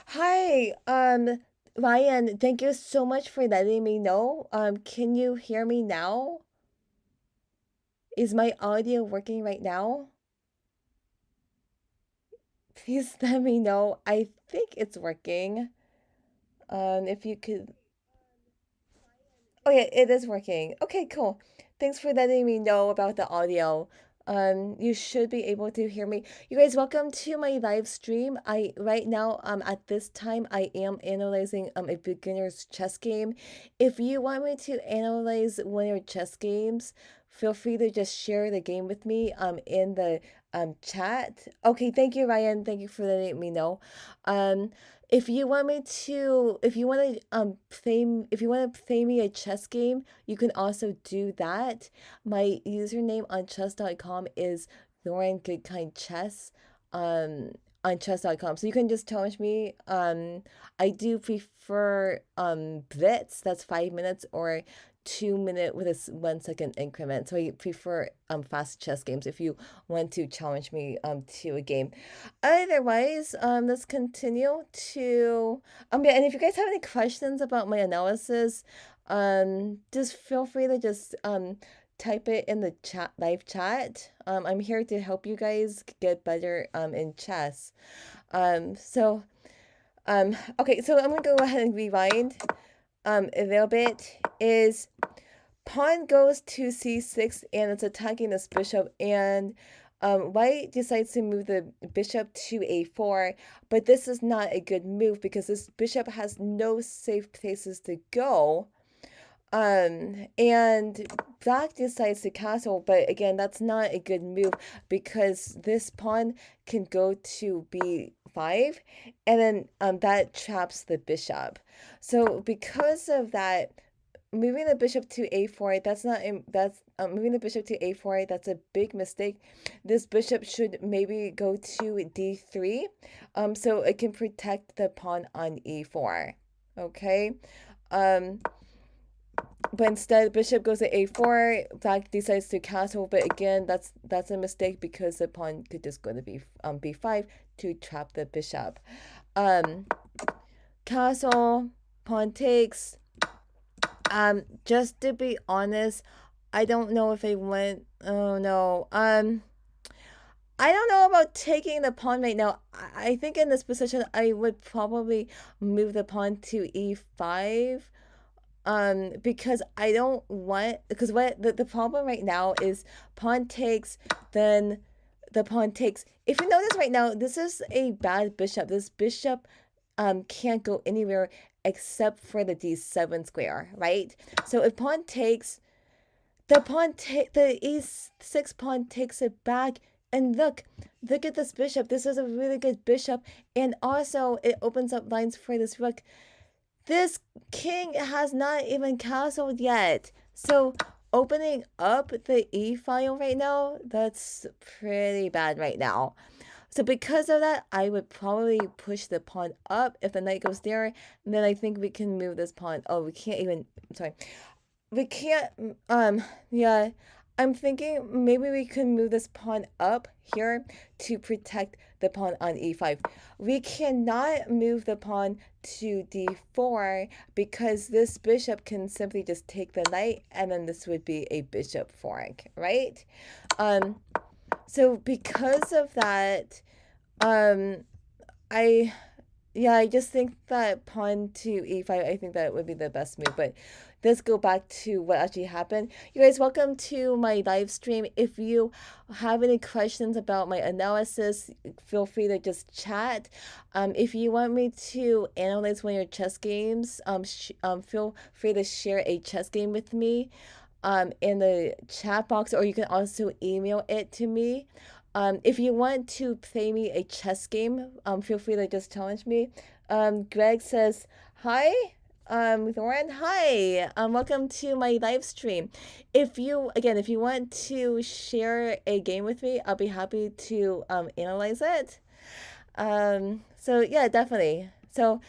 Hi, Ryan, thank you so much for letting me know. Can you hear me now? Is my audio working right now? Please let me know. I think it's working. If you could. Oh yeah, it is working. Okay, cool. Thanks for letting me know about the audio. You should be able to hear me. You guys, welcome to my live stream. I right now, at this time, I am analyzing a beginner's chess game. If you want me to analyze one of your chess games, feel free to just share the game with me in the chat. Okay, thank you, Ryan. Thank you for letting me know. Um, if you want me to, if you want to play me a chess game, you can also do that. My username on chess.com is Lauren Goodkind Chess, um, on chess.com. So you can just challenge me. I do prefer blitz. That's 5 minutes or 2 minute with a 1 second increment. So I prefer fast chess games if you want to challenge me to a game. Otherwise, let's continue to yeah, and if you guys have any questions about my analysis, just feel free to just type it in the chat live chat. I'm here to help you guys get better in chess. So okay, so I'm gonna go ahead and rewind a little bit. Is pawn goes to c6 and it's attacking this bishop, and white decides to move the bishop to a4, but this is not a good move because this bishop has no safe places to go. And black decides to castle, but again, that's not a good move because this pawn can go to b5, and then that traps the bishop. So because of that, moving the bishop to a4, that's not that's moving the bishop to a4, that's a big mistake. This bishop should maybe go to d3, so it can protect the pawn on e4. Okay. um but instead, bishop goes to a4. Black decides to castle, but again, that's a mistake because the pawn could just go to b5 to trap the bishop. Um, Castle, pawn takes. Just to be honest, I don't know if I went. Oh no. I don't know about taking the pawn right now. I think in this position, I would probably move the pawn to e5, because I don't want, because what the problem right now is pawn takes, then the pawn takes. If you notice right now, this is a bad bishop. This bishop can't go anywhere except for the d7 square, right? So if pawn takes, the e6 pawn takes it back, and look at this bishop. This is a really good bishop, and also it opens up lines for this rook. This king has not even castled yet. So opening up the e file right now, that's pretty bad right now. So because of that, I would probably push the pawn up if the knight goes there. And then I think we can move this pawn. Oh, we can't even, I'm sorry. We can't, yeah. I'm thinking maybe we can move this pawn up here to protect the pawn on e5. We cannot move the pawn to d4 because this bishop can simply just take the knight, and then this would be a bishop fork, right? Um, so because of that, um, I yeah, I just think that pawn to e5, I think that would be the best move. But let's go back to what actually happened. You guys, welcome to my live stream. If you have any questions about my analysis, feel free to just chat. If you want me to analyze one of your chess games, feel free to share a chess game with me in the chat box, or you can also email it to me. If you want to play me a chess game, feel free to just challenge me. Greg says, hi. Lauren, hi. Welcome to my live stream. If you want to share a game with me, I'll be happy to analyze it. So yeah, definitely. So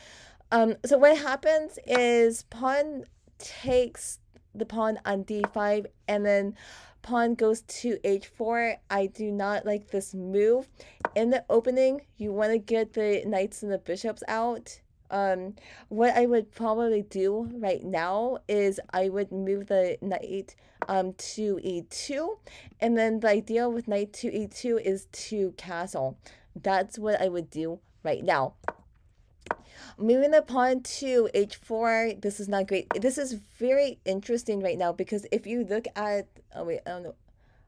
what happens is pawn takes the pawn on d5, and then Pawn goes to h4. I do not like this move. In the opening, you want to get the knights and the bishops out. What I would probably do right now is I would move the knight to e2, and then the idea with knight to e2 is to castle. That's what I would do right now. Moving the pawn to h4, this is not great. This is very interesting right now because if you look at, oh wait, I don't know.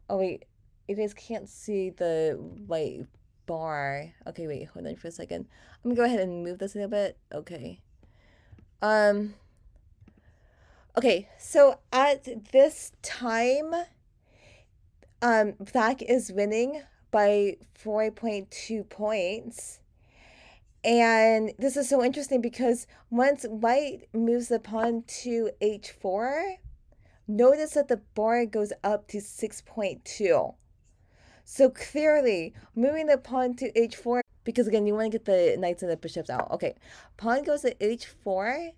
Oh wait, you guys can't see the white bar. Okay, wait, hold on for a second. I'm gonna go ahead and move this a little bit. Okay. Okay, so at this time, Black is winning by 4.2 points. And this is so interesting because once White moves the pawn to h4, notice that the bar goes up to 6.2. So clearly, moving the pawn to h4, because again, you want to get the knights and the bishops out. Okay, pawn goes to h4,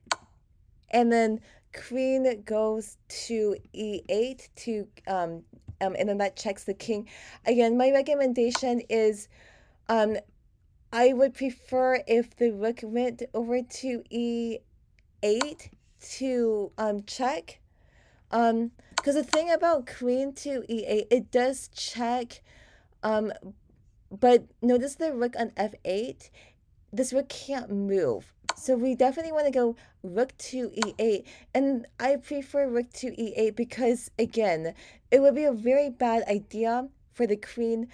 and then queen goes to e8 to, and then that checks the king. Again, my recommendation is, I would prefer if the rook went over to e8 to check. Because the thing about queen to e8, it does check. But notice the rook on f8. This rook can't move. So we definitely want to go rook to e8. And I prefer rook to e8 because, again, it would be a very bad idea for the queen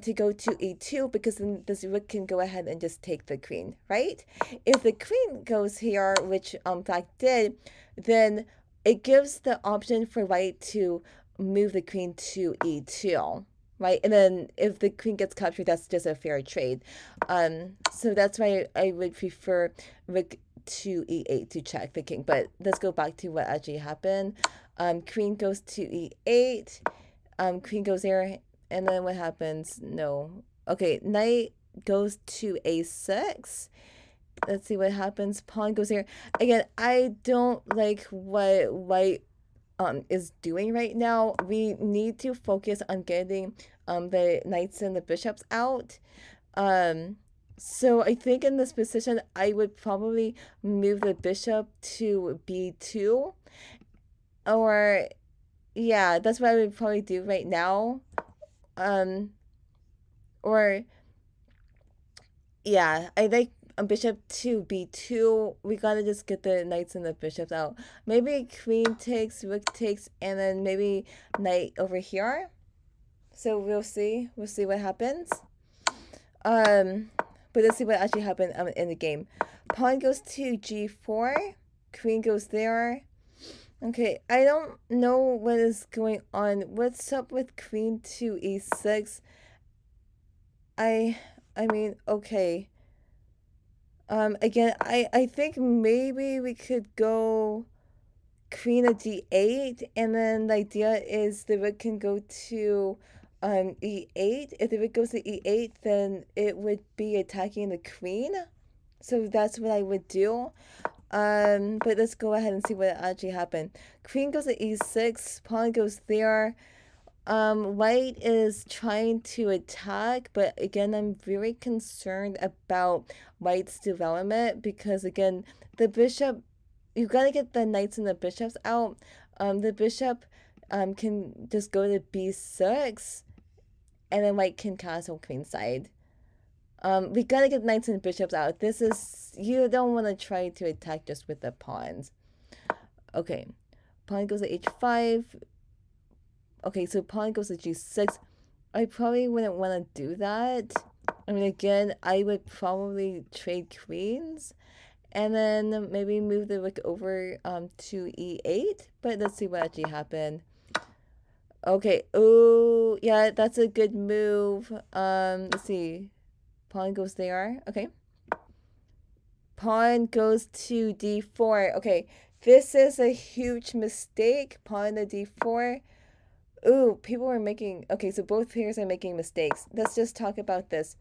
to go to e2 because then this rook can go ahead and just take the queen, right? If the queen goes here, which Black did, then it gives the option for White to move the queen to e2. Right, and then if the queen gets captured, that's just a fair trade. So that's why I would prefer rook to e8 to check the king. But let's go back to what actually happened. Queen goes to e8. Queen goes there, and then what happens? No. Okay, knight goes to a6. Let's see what happens. Pawn goes here. Again, I don't like what White is doing right now. We need to focus on getting the knights and the bishops out. So I think in this position, I would probably move the bishop to b2. Or, yeah, that's what I would probably do right now. Or, yeah, I like bishop to b2. We gotta just get the knights and the bishops out. Maybe queen takes, rook takes, and then maybe knight over here. So we'll see. We'll see what happens. But let's see what actually happened in the game. Pawn goes to g4. Queen goes there. Okay, I don't know what is going on. What's up with queen to e6? I mean, okay. Again, I think maybe we could go queen to d8, and then the idea is the rook can go to e8. If the rook goes to e8, then it would be attacking the queen. So that's what I would do. But let's go ahead and see what actually happened. Queen goes to e6, pawn goes there. White is trying to attack, but again, I'm very concerned about White's development because again, the bishop, you gotta get the knights and the bishops out. The bishop can just go to b6, and then White can castle queenside. We gotta get knights and bishops out. This is, you don't want to try to attack just with the pawns. Okay, pawn goes to h5. Okay, so pawn goes to g6. I probably wouldn't want to do that. I mean, again, I would probably trade queens. And then maybe move the rook over to e8. But let's see what actually happened. Okay, oh, yeah, that's a good move. Let's see. Pawn goes there. Okay. Pawn goes to d4. Okay, this is a huge mistake. Pawn to d4. Ooh, people are making... Okay, so both players are making mistakes. Let's just talk about this.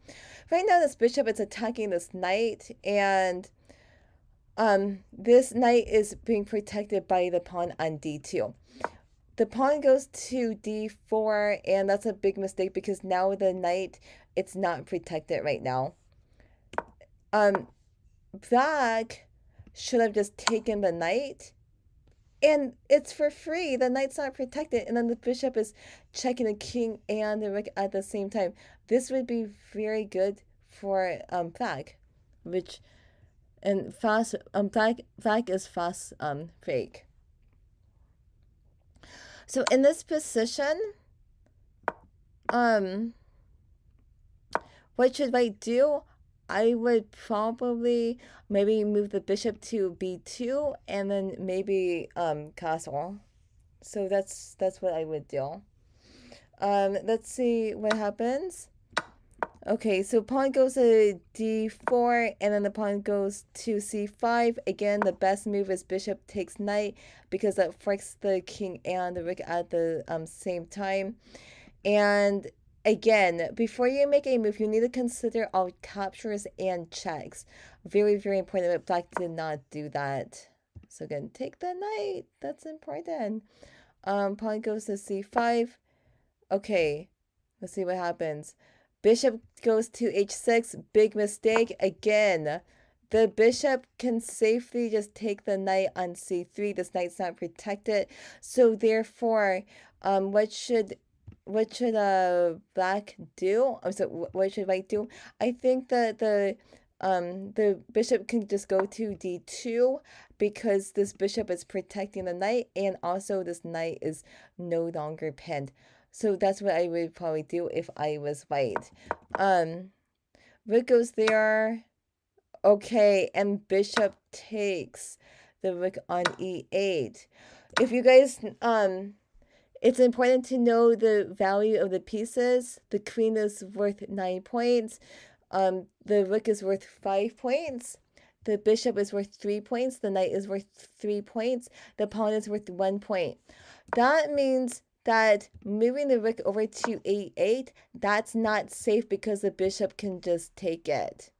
Right now, this bishop is attacking this knight, and this knight is being protected by the pawn on d2. the pawn goes to d4, and that's a big mistake because now the knight, it's not protected right now. Black should have just taken the knight, and it's for free. The knight's not protected, and then the bishop is checking the king and the rook at the same time. This would be very good for black, which and fast black is fast fake. So in this position, what should I do? I would probably maybe move the bishop to b2 and then maybe castle. So that's what I would do. Let's see what happens. Okay, so pawn goes to d4 and then the pawn goes to c5. Again, the best move is bishop takes knight because that forks the king and the rook at the same time. And again, before you make a move, you need to consider all captures and checks. Very, very important, but black did not do that. So again, take the knight. That's important. Pawn goes to c5. Okay, let's see what happens. Bishop goes to h6. Big mistake. Again, the bishop can safely just take the knight on c3. This knight's not protected. So therefore, what should black do? So what should white do? I think that the bishop can just go to d2 because this bishop is protecting the knight, and also this knight is no longer pinned. So that's what I would probably do if I was white. Rook goes there. Okay, and bishop takes the rook on e8. If you guys it's important to know the value of the pieces. The queen is worth 9 points. The rook is worth 5 points. The bishop is worth 3 points. The knight is worth 3 points. The pawn is worth 1 point. That means that moving the rook over to e8, that's not safe because the bishop can just take it.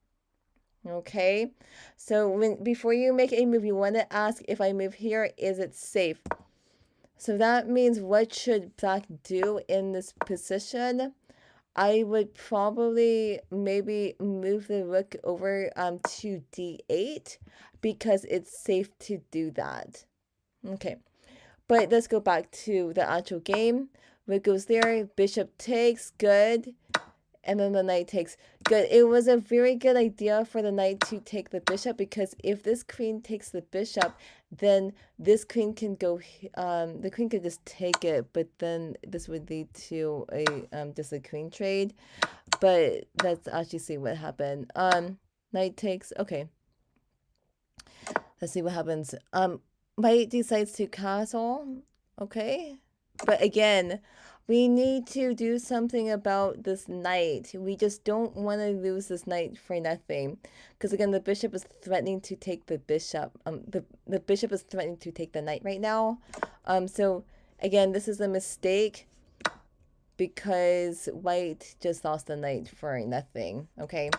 Okay? So before you make a move, you want to ask, if I move here, is it safe? So that means what should black do in this position? I would probably maybe move the rook over to d8 because it's safe to do that. Okay, but let's go back to the actual game. Rook goes there, bishop takes, good. And then the knight takes, good. It was a very good idea for the knight to take the bishop because if this queen takes the bishop, then this queen can go, the queen could just take it, but then this would lead to a just a queen trade. But let's actually see what happened. Knight takes, okay. Let's see what happens. White decides to castle, okay. But again, we need to do something about this knight. We just don't want to lose this knight for nothing. Because again, the bishop is threatening to take the bishop. The bishop is threatening to take the knight right now. So again, this is a mistake because white just lost the knight for nothing. Okay.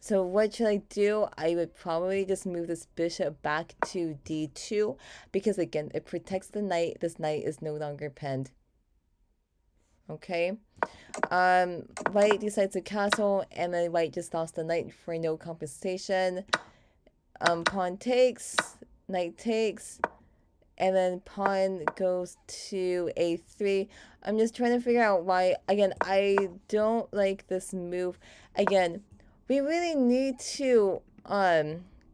So what should I do? I would probably just move this bishop back to d2 because again, it protects the knight. This knight is no longer pinned. Okay. White decides to castle, and then white just lost the knight for no compensation. Pawn takes, knight takes, and then pawn goes to a3. I'm just trying to figure out why. Again, I don't like this move. Again, we really need to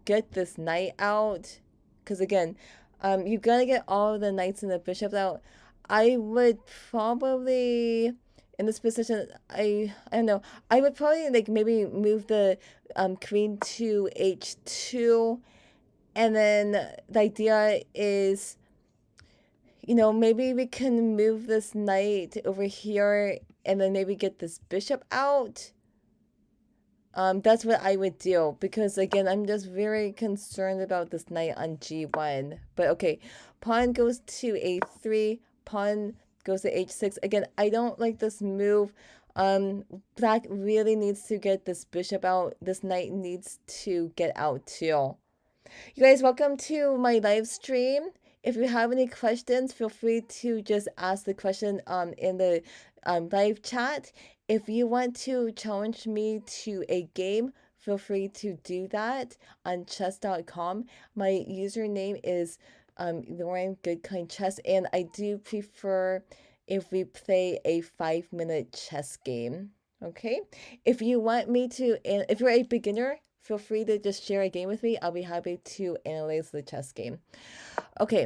get this knight out, because again, you're gonna get all the knights and the bishops out. I would probably, in this position, I don't know, I would probably like maybe move the queen to h2, and then the idea is, you know, maybe we can move this knight over here and then maybe get this bishop out. That's what I would do because again, I'm just very concerned about this knight on g1. But okay, pawn goes to a3, pawn goes to h6. Again, I don't like this move. Black really needs to get this bishop out. This knight needs to get out too. You guys, welcome to my live stream. if you have any questions, feel free to just ask the question in the live chat. If you want to challenge me to a game, feel free to do that on chess.com. My username is Lauren Goodkind Chess, and I do prefer if we play a 5-minute chess game. Okay, if you want me to, and if you're a beginner, feel free to just share a game with me. I'll be happy to analyze the chess game. Okay,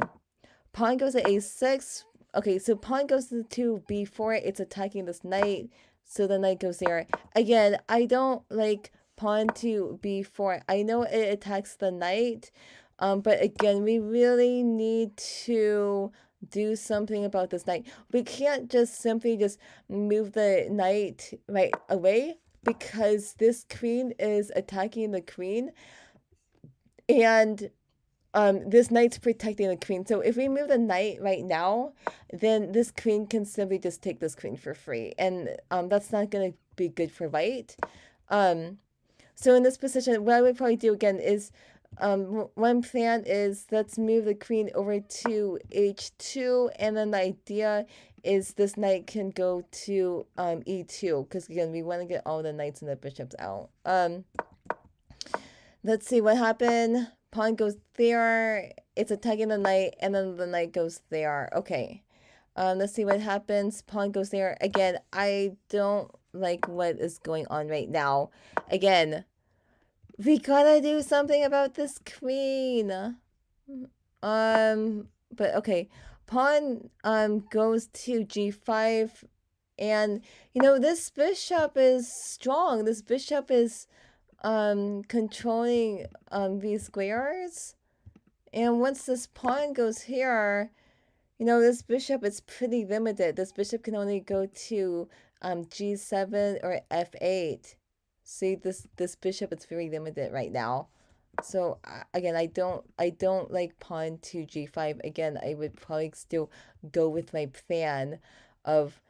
pawn goes to a6. Okay, so pawn goes to b4. It's attacking this knight. So the knight goes there. Again, I don't like pawn to b4. I know it attacks the knight. But again, we really need to do something about this knight. We can't just simply just move the knight right away because this queen is attacking the queen. And this knight's protecting the queen. So if we move the knight right now, then this queen can simply just take this queen for free. And that's not going to be good for white. So in this position, what I would probably do again is, one plan is let's move the queen over to h2. And then the idea is this knight can go to e2. Because again, we want to get all the knights and the bishops out. Let's see what happened. Pawn goes there. It's attacking the knight, and then the knight goes there. Okay. Let's see what happens. Pawn goes there. Again, I don't like what is going on right now. Again, we gotta do something about this queen. But okay. Pawn goes to g5, and you know this bishop is strong. This bishop is controlling these squares. And once this pawn goes here, you know, this bishop is pretty limited. This bishop can only go to g7 or f8. See, this bishop is very limited right now. So again, I don't like pawn to g5. Again, I would probably still go with my plan of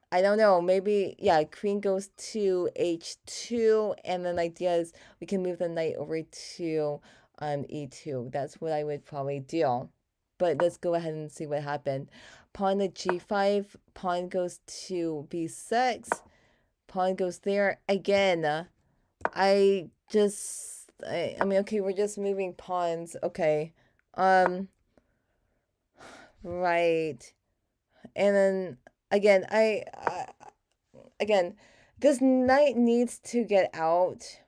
I don't know, maybe, yeah, queen goes to h2, and then the idea is we can move the knight over to e2. That's what I would probably do. But let's go ahead and see what happened. Pawn to g5, pawn goes to b6, pawn goes there. Again, I mean, okay, we're just moving pawns. Okay. Right. And then again, again, this knight needs to get out.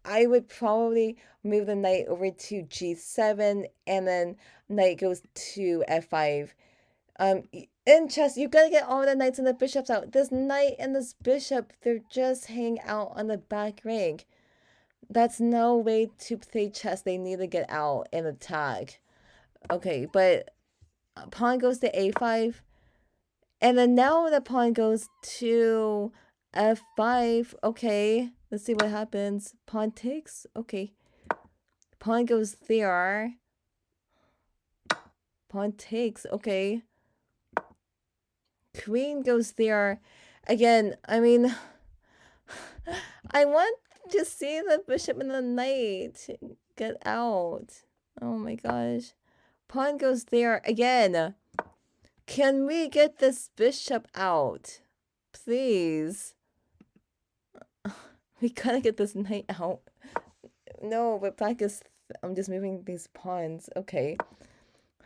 I would probably move the knight over to g7, and then knight goes to f5. In chess, you gotta get all the knights and the bishops out. This knight and this bishop, they're just hanging out on the back rank. That's no way to play chess. They need to get out and attack. Okay, but pawn goes to a5. And then now the pawn goes to f5. Okay, let's see what happens. Pawn takes. Okay. Pawn goes there. Pawn takes. Okay. Queen goes there. Again, I mean, I want to see the bishop and the knight get out. Oh my gosh. Pawn goes there. Again. Can we get this bishop out? Please. We gotta get this knight out. No, but black is... I'm just moving these pawns. Okay.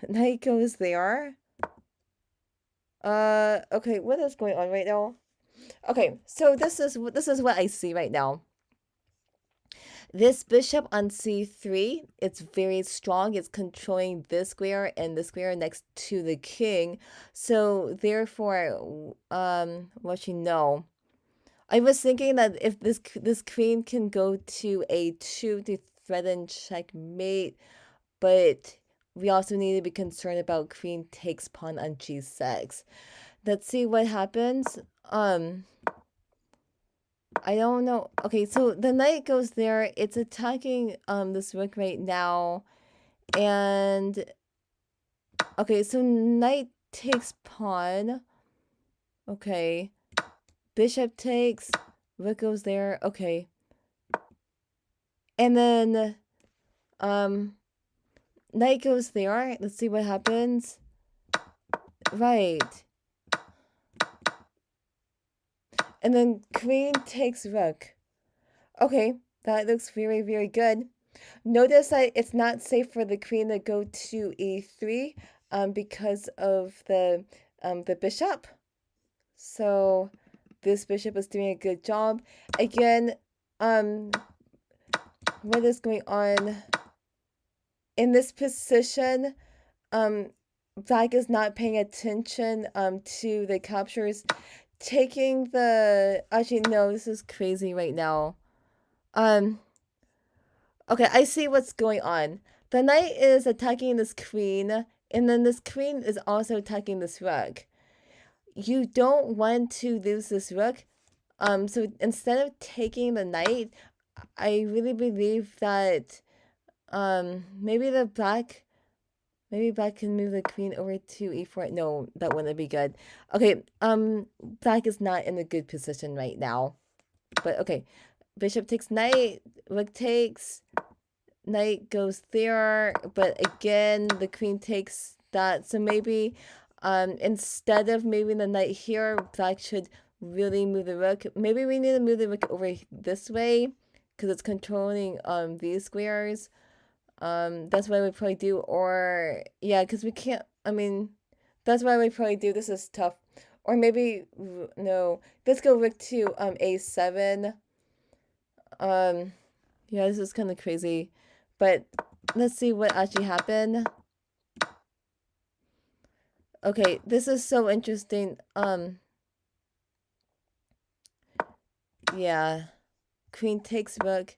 Knight goes there. Okay, what is going on right now? Okay, so this is what I see right now. This bishop on c3, it's very strong. It's controlling this square and the square next to the king. So therefore, what you know, I was thinking that if this queen can go to a2 to threaten checkmate, but we also need to be concerned about queen takes pawn on g6. Let's see what happens. I don't know. Okay, so the knight goes there. It's attacking this rook right now. And okay, so knight takes pawn. Okay. Bishop takes, rook goes there. Okay. And then Knight goes there. Let's see what happens. Right. And then queen takes rook. Okay, that looks very, very good. Notice that it's not safe for the queen to go to e3 because of the bishop. So this bishop is doing a good job. Again, what is going on in this position? Black is not paying attention to the captures, taking the, actually no, this is crazy right now. Okay, I see what's going on. The knight is attacking this queen, and then this queen is also attacking this rook. You don't want to lose this rook. So instead of taking the knight, I really believe that maybe black can move the queen over to e4. No, that wouldn't be good. Okay, black is not in a good position right now. But okay, bishop takes knight, rook takes, knight goes there, but again the queen takes that. So maybe instead of moving the knight here, black should really move the rook. Maybe we need to move the rook over this way because it's controlling these squares. That's what we probably do. Or yeah, because we can't, I mean, that's why we probably do. This is tough. Or maybe no, let's go rook to a7. Yeah, this is kind of crazy, but let's see what actually happened. Okay, this is so interesting. Yeah, queen takes rook,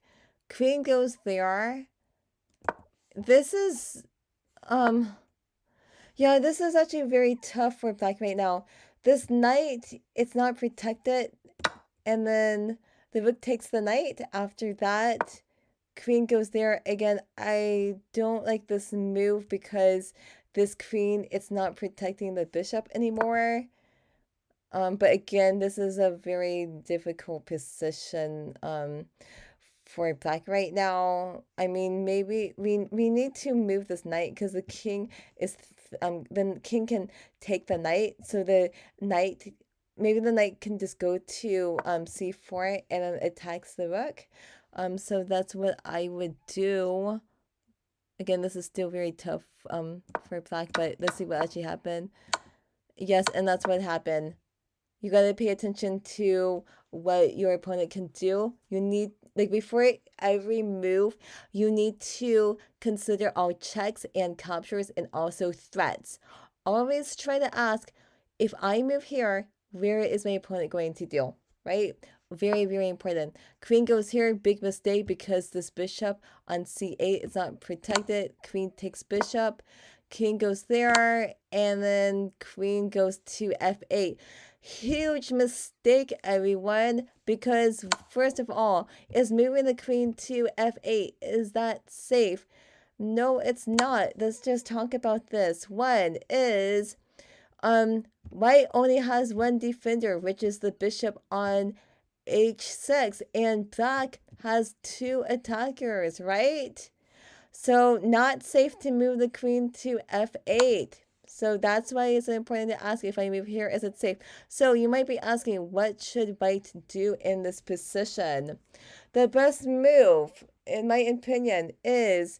queen goes there. This is yeah, this is actually very tough for black right now. This knight, it's not protected, and then the rook takes the knight. After that, queen goes there. Again, I don't like this move because this queen, it's not protecting the bishop anymore. But again, this is a very difficult position for black right now. I mean, maybe we need to move this knight because the king is the king can take the knight. So the knight, maybe the knight can just go to c4 and then attacks the rook. So that's what I would do. Again, this is still very tough for black, but let's see what actually happened. Yes, and that's what happened. You gotta pay attention to what your opponent can do. You need, like, before every move, you need to consider all checks and captures and also threats. Always try to ask, if I move here, where is my opponent going to do? Right? Very, very important. Queen goes here, big mistake because this bishop on c8 is not protected. Queen takes bishop. King goes there, and then queen goes to f8. Huge mistake, everyone, because first of all, is moving the queen to f8, is that safe? No, it's not. Let's just talk about this. One is white only has one defender, which is the bishop on h6, and black has two attackers, right? So not safe to move the queen to f8. So that's why it's important to ask, if I move here, is it safe? So you might be asking, what should white do in this position? The best move, in my opinion, is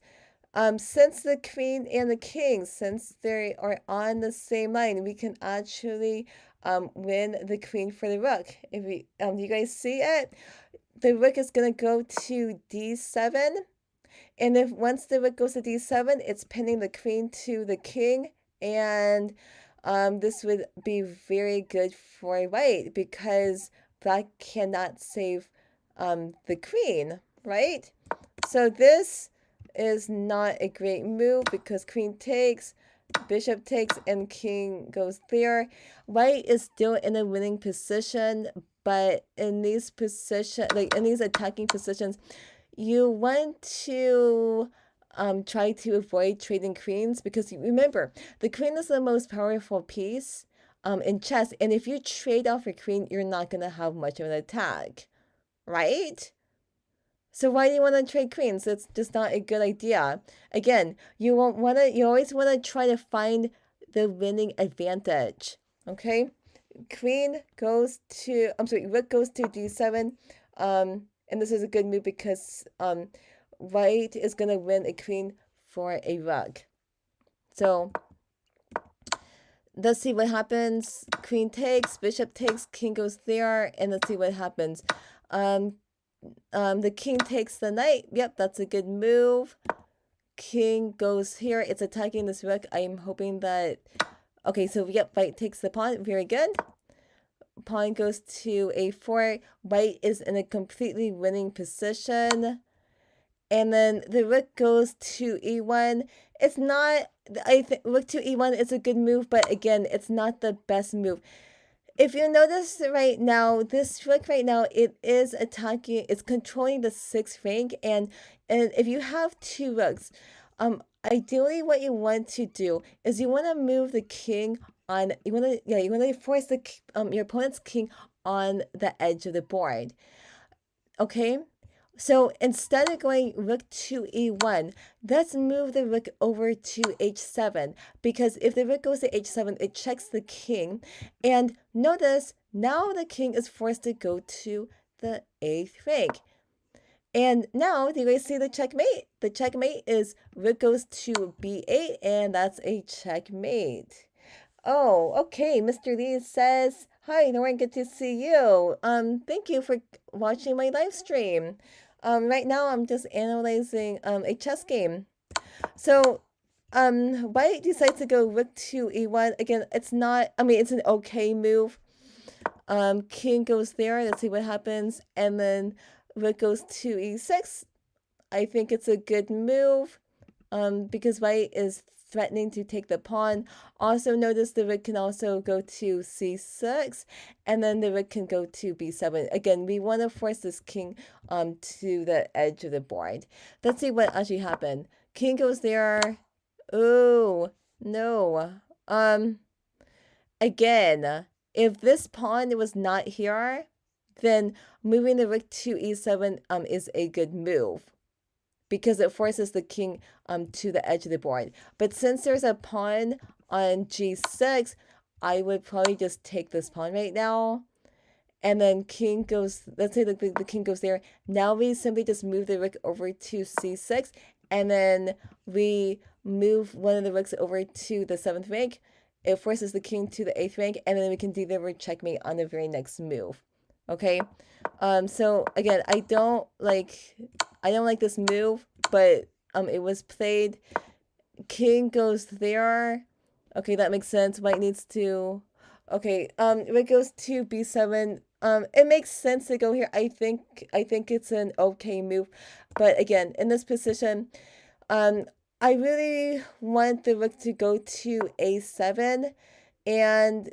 since the queen and the king, since they are on the same line, we can actually win the queen for the rook. If we, you guys see it, the rook is gonna go to d7. And if once the rook goes to d7, it's pinning the queen to the king. And this would be very good for white because black cannot save the queen, right? So this is not a great move because queen takes, bishop takes, and king goes there. White is still in a winning position, but in these position, like in these attacking positions, you want to try to avoid trading queens because remember, the queen is the most powerful piece in chess, and if you trade off your queen, you're not going to have much of an attack, right? So why do you want to trade queens? It's just not a good idea. Again, you always want to try to find the winning advantage. Okay? Queen goes to, I'm sorry, rook goes to d7. And this is a good move because white is going to win a queen for a rook. So let's see what happens. Queen takes, bishop takes, king goes there, and let's see what happens. The king takes the knight. Yep, that's a good move. King goes here. It's attacking this rook. I'm hoping that... Okay, so yep, white takes the pawn. Very good. Pawn goes to a4. White is in a completely winning position. And then the rook goes to e1. It's not... I think rook to e1 is a good move, but again, it's not the best move. If you notice right now, this rook right now, it is attacking, it's controlling the 6th rank, and if you have two rooks, ideally what you want to do is you want to move the king on, you want to force the your opponent's king on the edge of the board. Okay? So instead of going rook to e1, let's move the rook over to h7, because if the rook goes to h7, it checks the king. And notice, now the king is forced to go to the 8th rank. And now, do you guys see the checkmate? The checkmate is rook goes to b8, and that's a checkmate. Oh, okay. Mr. Lee says, "Hi, Lauren, good to see you. Thank you for watching my live stream. Right now I'm just analyzing a chess game. So, white decides to go rook to e1. Again, it's not, I mean, it's an okay move. King goes there. Let's see what happens. And then rook goes to e6. I think it's a good move, because white is threatening to take the pawn. Also notice the rook can also go to c6, and then the rook can go to b7. Again, we want to force this king to the edge of the board. Let's see what actually happened. King goes there. Oh, no. Again, if this pawn was not here, then moving the rook to e7 is a good move, because it forces the king to the edge of the board. But since there's a pawn on g6, I would probably just take this pawn right now. And then king goes, let's say the king goes there. Now we simply just move the rook over to c6, and then we move one of the rooks over to the 7th rank. It forces the king to the 8th rank, and then we can deliver checkmate on the very next move. Okay? So again, I don't like this move, but it was played. King goes there. Okay, that makes sense. White needs to... Okay, it goes to b7. It makes sense to go here. I think it's an okay move, but again, in this position, I really want the rook to go to a7, and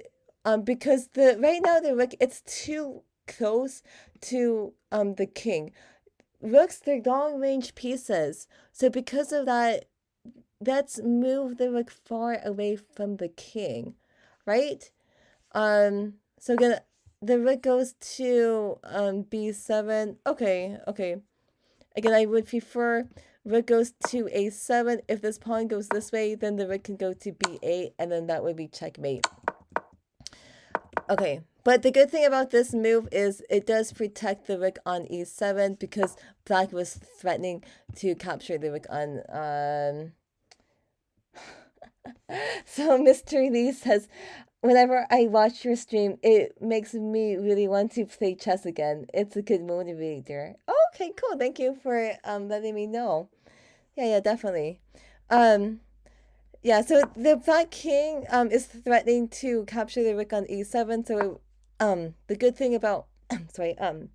because right now the rook, it's too close to the king. Rooks, they're long range pieces, so because of that, let's move the rook far away from the king, right? So again, the rook goes to b7. Okay. Again, I would prefer rook goes to a7. If this pawn goes this way, then the rook can go to b8, and then that would be checkmate. Okay, but the good thing about this move is it does protect the rook on e7, because black was threatening to capture the rook on... So Mr. Lee says, whenever I watch your stream, it makes me really want to play chess again. It's a good motivator. Okay, cool. Thank you for letting me know. Yeah, definitely. Yeah, so the black king is threatening to capture the rook on e7. So the good thing about the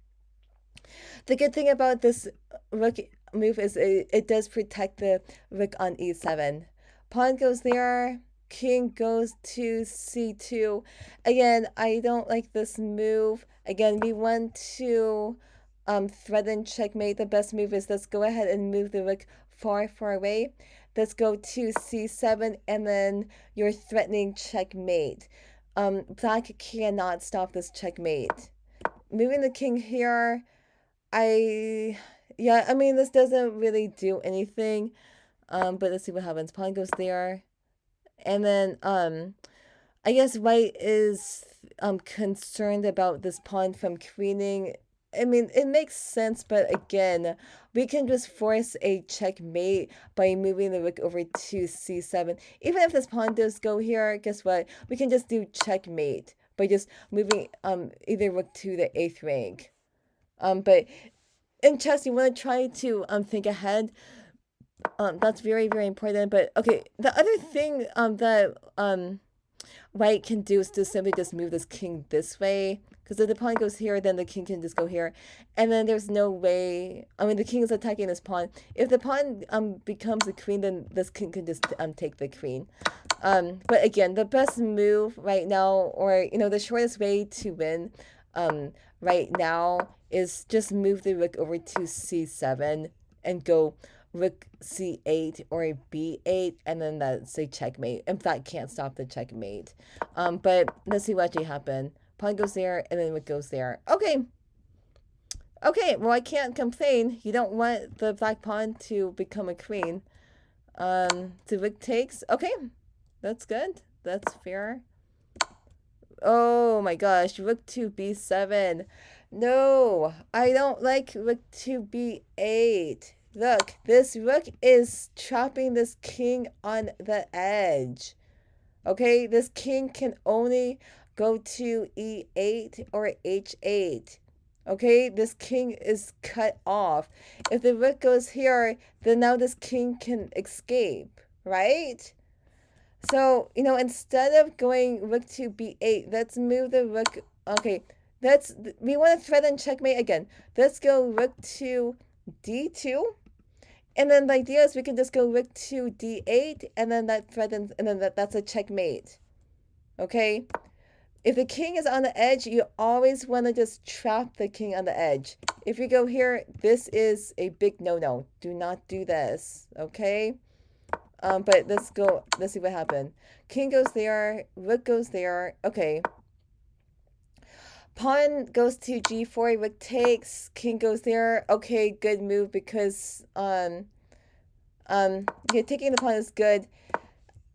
good thing about this rook move is it does protect the rook on e7. Pawn goes there. King goes to c2. Again, I don't like this move. Again, we want to threaten checkmate. The best move is let's go ahead and move the rook far away. Let's go to c7, and then you're threatening checkmate. Black cannot stop this checkmate. Moving the king here, Yeah, I mean, this doesn't really do anything. But let's see what happens. Pawn goes there. And then, I guess white is concerned about this pawn from queening. I mean, it makes sense, but again, we can just force a checkmate by moving the rook over to c7. Even if this pawn does go here, guess what? We can just do checkmate by just moving either rook to the 8th rank. But in chess, you want to try to think ahead. That's very, very important. But okay, the other thing that white can do is to simply just move this king this way. Because if the pawn goes here, then the king can just go here. And then there's no way... I mean, the king is attacking this pawn. If the pawn becomes a queen, then this king can just take the queen. But again, the best move right now, or, you know, the shortest way to win right now is just move the rook over to c7 and go rook c8 or b8, and then that's a checkmate. If that can't stop the checkmate. But let's see what actually happened. Pawn goes there, and then rook goes there. Okay. Okay, well, I can't complain. You don't want the black pawn to become a queen. The rook takes. Okay, that's good. That's fair. Oh my gosh, rook to b7. No, I don't like rook to b8. Look, this rook is trapping this king on the edge. Okay, this king can only go to e8 or h8. Okay, this king is cut off. If the rook goes here, then now this king can escape, right? So, you know, instead of going rook to b8, let's move the rook. Okay, we want to threaten checkmate again. Let's go rook to d2. And then the idea is we can just go rook to d8, and then that threatens, and then that's a checkmate. Okay? If the king is on the edge, you always want to just trap the king on the edge. If you go here, this is a big no-no. Do not do this. Okay? But let's see what happened. King goes there, rook goes there. Okay. Pawn goes to g4, rook takes, king goes there. Okay, good move because yeah, taking the pawn is good.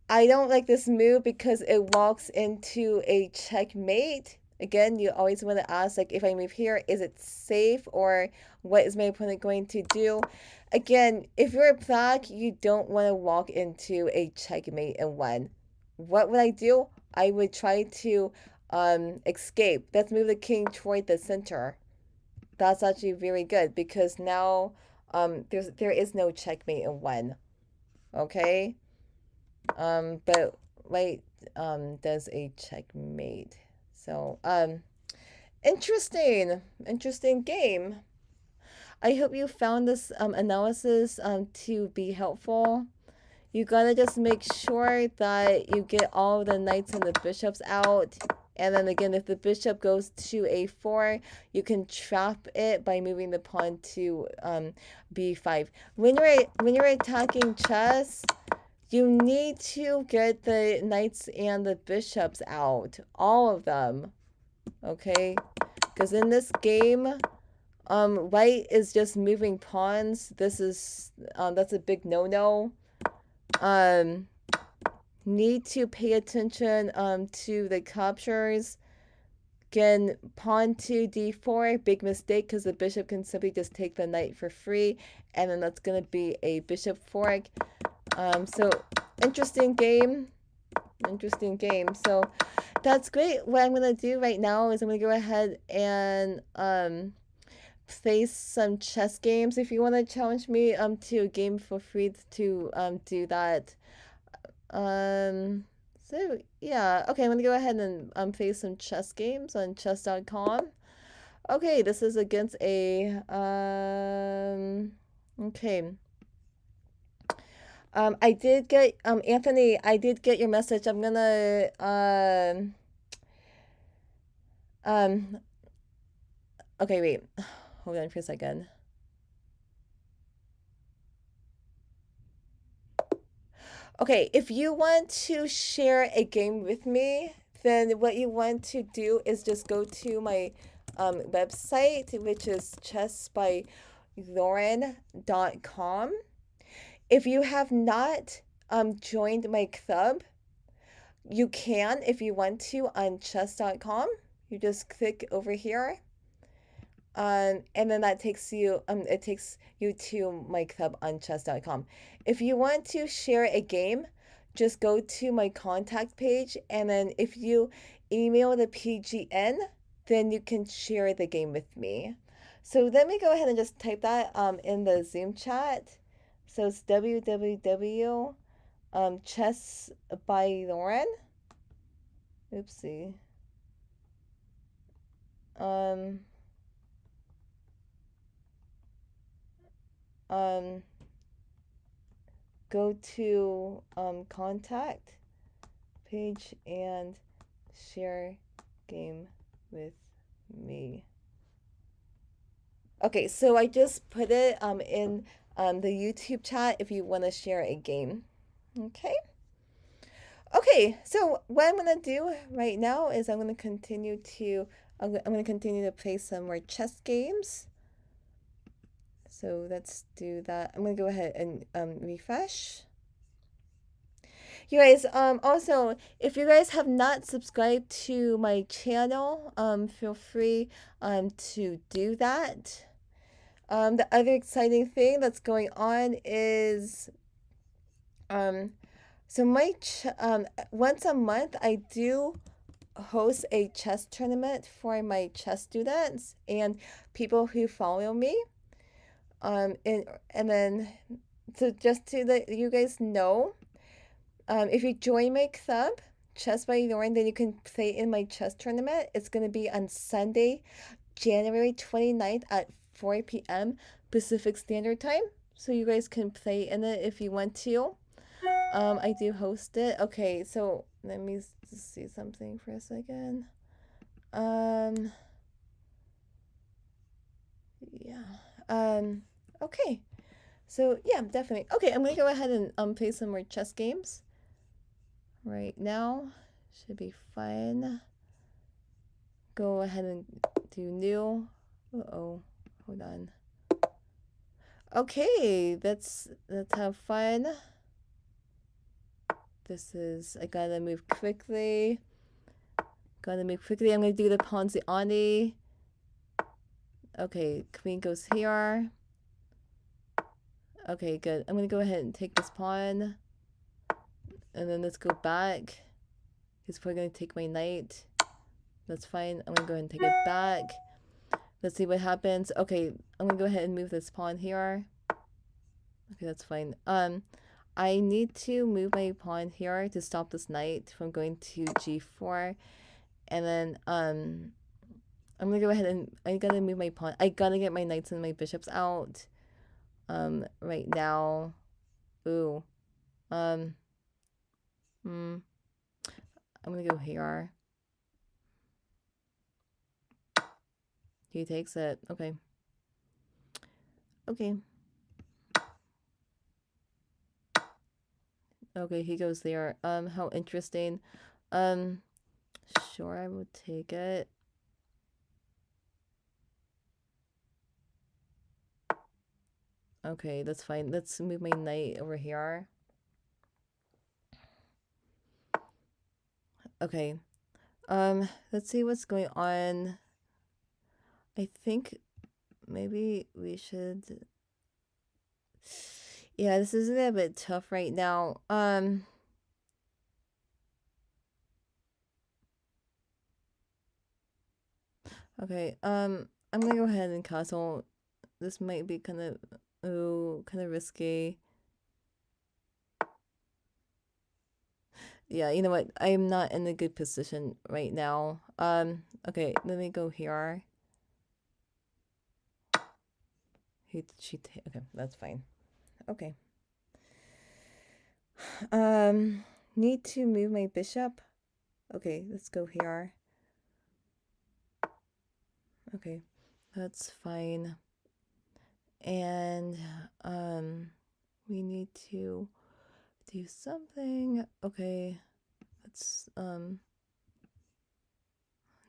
I don't like this move because it walks into a checkmate. Again, you always want to ask, like, if I move here, is it safe, or what is my opponent going to do? Again, if you're black, you don't want to walk into a checkmate and win. What would I do? I would try to escape. Let's move the king toward the center. That's actually very good because now there is no checkmate and win. Okay? But white does a checkmate. So, interesting game. I hope you found this analysis to be helpful. You gotta just make sure that you get all the knights and the bishops out. And then again, if the bishop goes to a4, you can trap it by moving the pawn to b5. When you're attacking chess, you need to get the knights and the bishops out, all of them. Okay, because in this game, white is just moving pawns. This is that's a big no-no. Need to pay attention to the captures. Again, pawn to d4, big mistake because the bishop can simply just take the knight for free, and then that's going to be a bishop fork. So interesting game. So that's great. What I'm going to do right now is I'm going to go ahead and play some chess games. If you want to challenge me to a game, feel free to do that. So yeah, okay, I'm gonna go ahead and play some chess games on chess.com. Okay, this is against a okay. I did get Anthony, I did get your message. I'm gonna okay, wait. Hold on for a second. Okay, if you want to share a game with me, then what you want to do is just go to my website, which is chess by chess.byloren.com. If you have not joined my club, you can if you want to on chess.com. You just click over here. And then that takes you it takes you to my club on chess.com. If you want to share a game, just go to my contact page, and then if you email the PGN, then you can share the game with me. So let me go ahead and just type that in the Zoom chat. So it's www chess by Lauren. Oopsie. Um um Go to contact page and share game with me. Okay, so I just put it in the YouTube chat if you want to share a game. Okay. Okay, so what I'm gonna do right now is I'm gonna continue to play some more chess games. So let's do that. I'm gonna go ahead and refresh. You guys, also, if you guys have not subscribed to my channel, feel free to do that. The other exciting thing that's going on is so once a month I do host a chess tournament for my chess students and people who follow me. And then so just to let you guys know, if you join my club, Chess by Lauren, then you can play in my chess tournament. It's going to be on Sunday, January 29th at 4 p.m. Pacific Standard Time. So you guys can play in it if you want to. I do host it. Okay, so let me just see something for a second. Yeah. Okay. So yeah, definitely. Okay, I'm gonna go ahead and play some more chess games right now. Should be fun. Go ahead and do new. Uh-oh. Hold on. Okay, let's have fun. I gotta move quickly. I'm gonna do the Ponziani. Okay, queen goes here. Okay, good. I'm gonna go ahead and take this pawn. And then let's go back. He's probably gonna take my knight. That's fine. I'm gonna go ahead and take it back. Let's see what happens. Okay, I'm gonna go ahead and move this pawn here. Okay, that's fine. I need to move my pawn here to stop this knight from going to g4. And then I'm gonna go ahead and I gotta move my pawn. I gotta get my knights and my bishops out. Right now. Ooh. I'm gonna go here. He takes it. Okay. Okay. Okay, he goes there. How interesting. Sure, I will take it. Okay, that's fine. Let's move my knight over here. Okay. Let's see what's going on. I think maybe we should... Yeah, this is a bit tough right now. Okay, I'm gonna go ahead and castle. This might be kind of risky. Yeah, you know what? I'm not in a good position right now. Okay, let me go here. Okay, that's fine. Okay. Need to move my bishop. Okay, let's go here. Okay, that's fine. And we need to do something. Okay, let's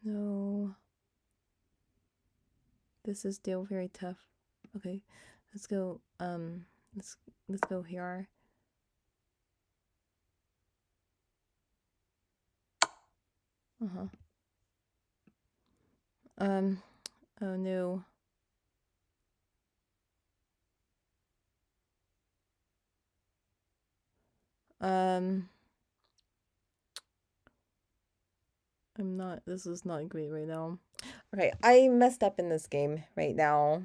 no. This is still very tough. Okay, let's go. Let's go here. Oh no. This is not great right now. Okay, I messed up in this game right now.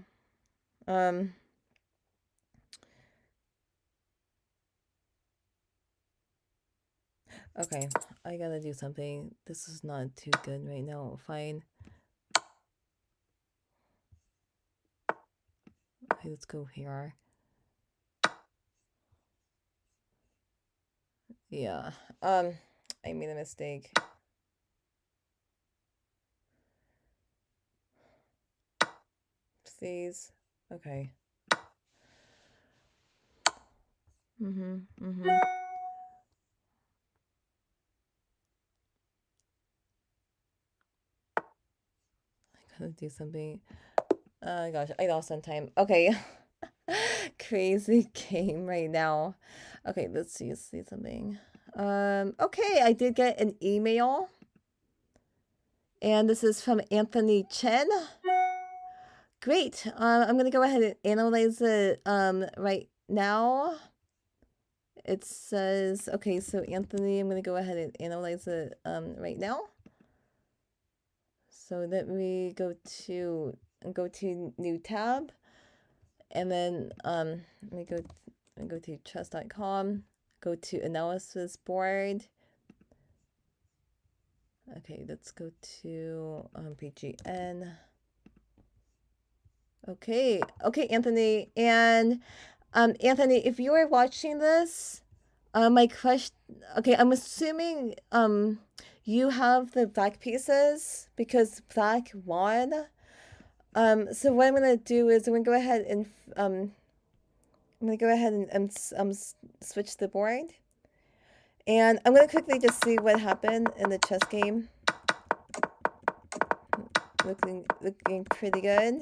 Okay, I gotta do something. This is not too good right now. Fine. Okay, let's go here. Yeah. I made a mistake. Please. Okay. I gotta do something. Oh gosh, I lost some time. Okay. Crazy game right now. Okay, let's see something. Okay, I did get an email. And this is from Anthony Chen. Great. I'm gonna go ahead and analyze it right now. It says, okay, so Anthony, I'm gonna go ahead and analyze it right now. So let me go to new tab, and then let me go to chess.com, go to analysis board. Okay, let's go to PGN. Okay, Anthony, and Anthony, if you are watching this, my question. Okay, I'm assuming you have the black pieces because black won. So what I'm gonna do is I'm gonna go ahead and switch the board, and I'm gonna quickly just see what happened in the chess game. Looking pretty good.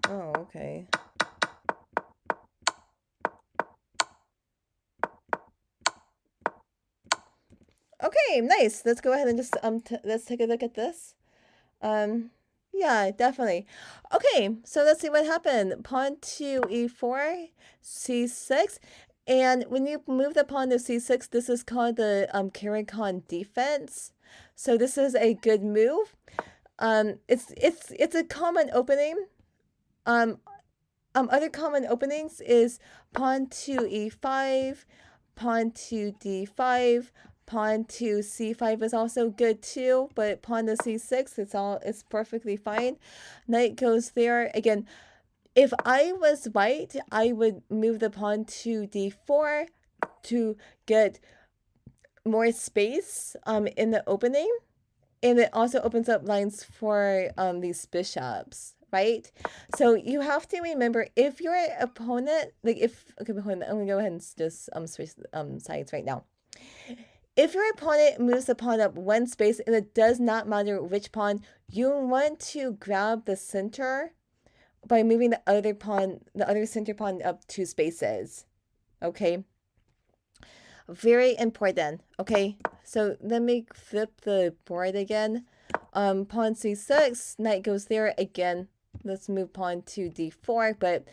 Oh, okay. Okay, nice. Let's go ahead and just let's take a look at this. Yeah, definitely. Okay, so let's see what happened. Pawn to e4, c6, and when you move the pawn to c6, this is called the Caricon defense. So this is a good move. It's a common opening. Other common openings is pawn to e5, pawn to d5, pawn to c5 is also good too, but pawn to c6, it's perfectly fine. Knight goes there. Again, if I was white, I would move the pawn to d4 to get more space in the opening, and it also opens up lines for these bishops, right? So you have to remember, if your opponent, like if, okay, I'm gonna go ahead and just switch sides right now. If your opponent moves the pawn up one space, and it does not matter which pawn, you want to grab the center by moving the other center pawn up 2 spaces. Okay, very important. Okay, so let me flip the board again. Pawn c6, knight goes there again. Let's move pawn to d4, but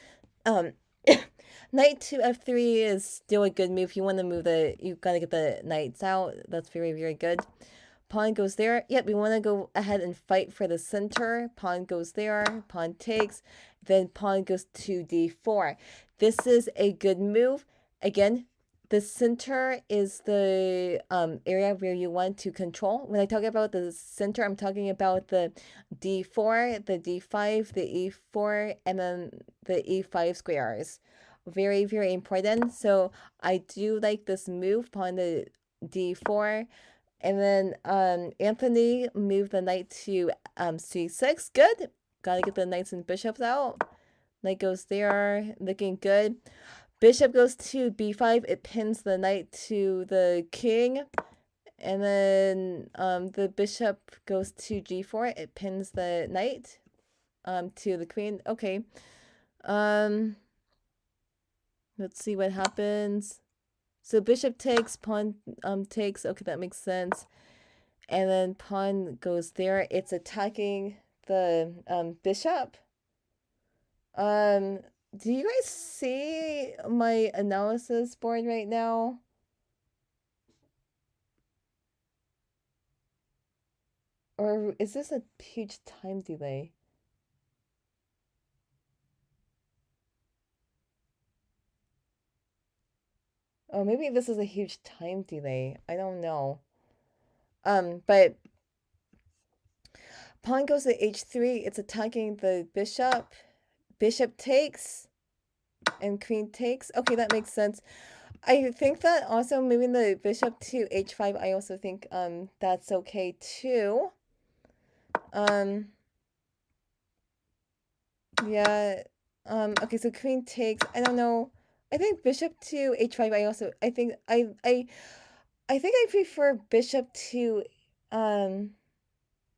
knight to f3 is still a good move. You want to move you gotta get the knights out. That's very, very good. Pawn goes there. Yep, we want to go ahead and fight for the center. Pawn goes there. Pawn takes. Then pawn goes to d4. This is a good move. Again, the center is the area where you want to control. When I talk about the center, I'm talking about the d4, the d5, the e4, and then the e5 squares. Very, very important. So I do like this move, pawn to d4. And then Anthony moved the knight to c6. Good. Gotta get the knights and bishops out. Knight goes there. Looking good. Bishop goes to b5. It pins the knight to the king. and then the bishop goes to g4. It pins the knight to the queen. Okay. Let's see what happens. So bishop takes, pawn takes. Okay, that makes sense. And then pawn goes there. It's attacking the bishop. Do you guys see my analysis board right now? Or is this a huge time delay? Oh, maybe this is a huge time delay. I don't know. But pawn goes to h3. It's attacking the bishop. Bishop takes and queen takes. Okay, that makes sense. I think that also moving the bishop to h5, I also think that's okay too. Yeah. Okay, so queen takes. I don't know. I think bishop to h5. I think I prefer bishop to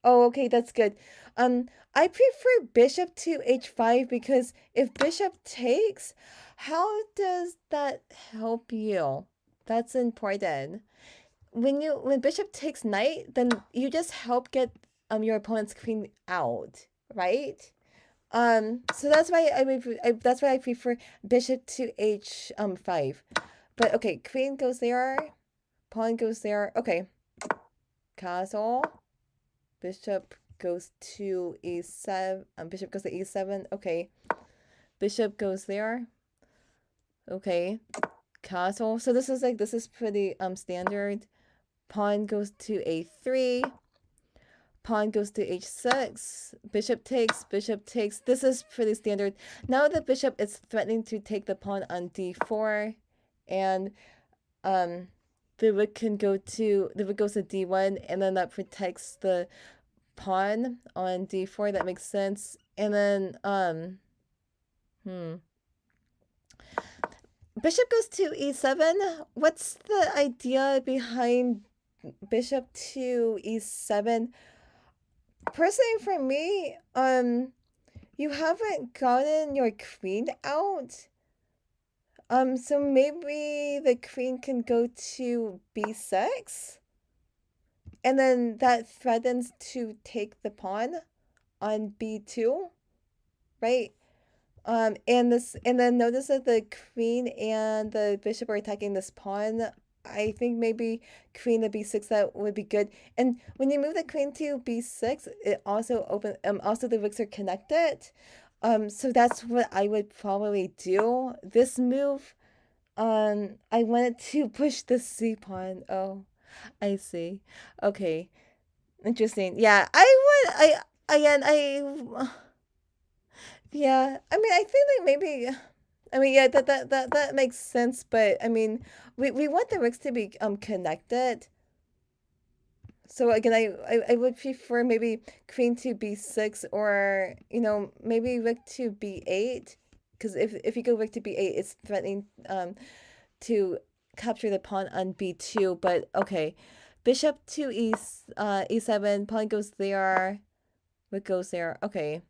oh, okay, that's good. I prefer bishop to h5 because if bishop takes, how does that help you? That's important. When bishop takes knight, then you just help get your opponent's queen out, right? So that's why that's why I prefer bishop to h5. But okay, queen goes there, pawn goes there. Okay, castle. Bishop goes to e7. Bishop goes to e7. Okay, bishop goes there. Okay, castle. So this is pretty standard. Pawn goes to a3. Pawn goes to h6. Bishop takes, bishop takes. This is pretty standard. Now the bishop is threatening to take the pawn on d4. And the rook goes to d1, and then that protects the pawn on d4. That makes sense. And then bishop goes to e7. What's the idea behind bishop to e7? Personally, for me, you haven't gotten your queen out. So maybe the queen can go to b6, and then that threatens to take the pawn on b2, right? And then notice that the queen and the bishop are attacking this pawn. I think maybe queen to b6, that would be good. And when you move the queen to b6, it also also the rooks are connected. So that's what I would probably do. This move, I wanted to push the c pawn. Oh, I see. Okay, interesting. Yeah, again, yeah. I mean, I think like maybe. I mean, yeah, that makes sense, but I mean, we want the rooks to be connected. So again, I would prefer maybe queen to b6, or maybe rook to b8, because if you go rook to b8, it's threatening to capture the pawn on b2. But okay, bishop to e7, pawn goes there, rook goes there. Okay,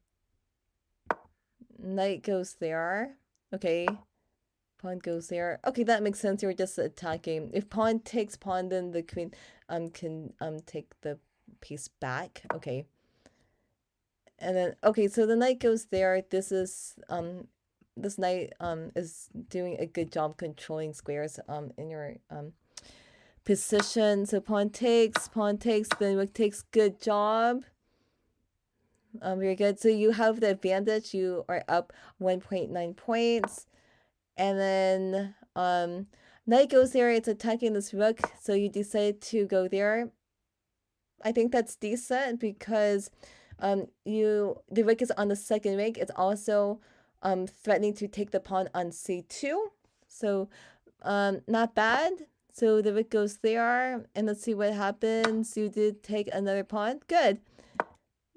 knight goes there. Okay. Pawn goes there. Okay, that makes sense. You're just attacking. If pawn takes pawn, then the queen can take the piece back. Okay. And then okay, so the knight goes there. This knight is doing a good job controlling squares in your position. So pawn takes, then rook takes. Good job. Very good. So you have the advantage. You are up 1.9 points. And then knight goes there. It's attacking this rook, so you decide to go there. I think that's decent because the rook is on the second rank. It's also threatening to take the pawn on c2, so not bad. So the rook goes there, and let's see what happens. You did take another pawn. Good.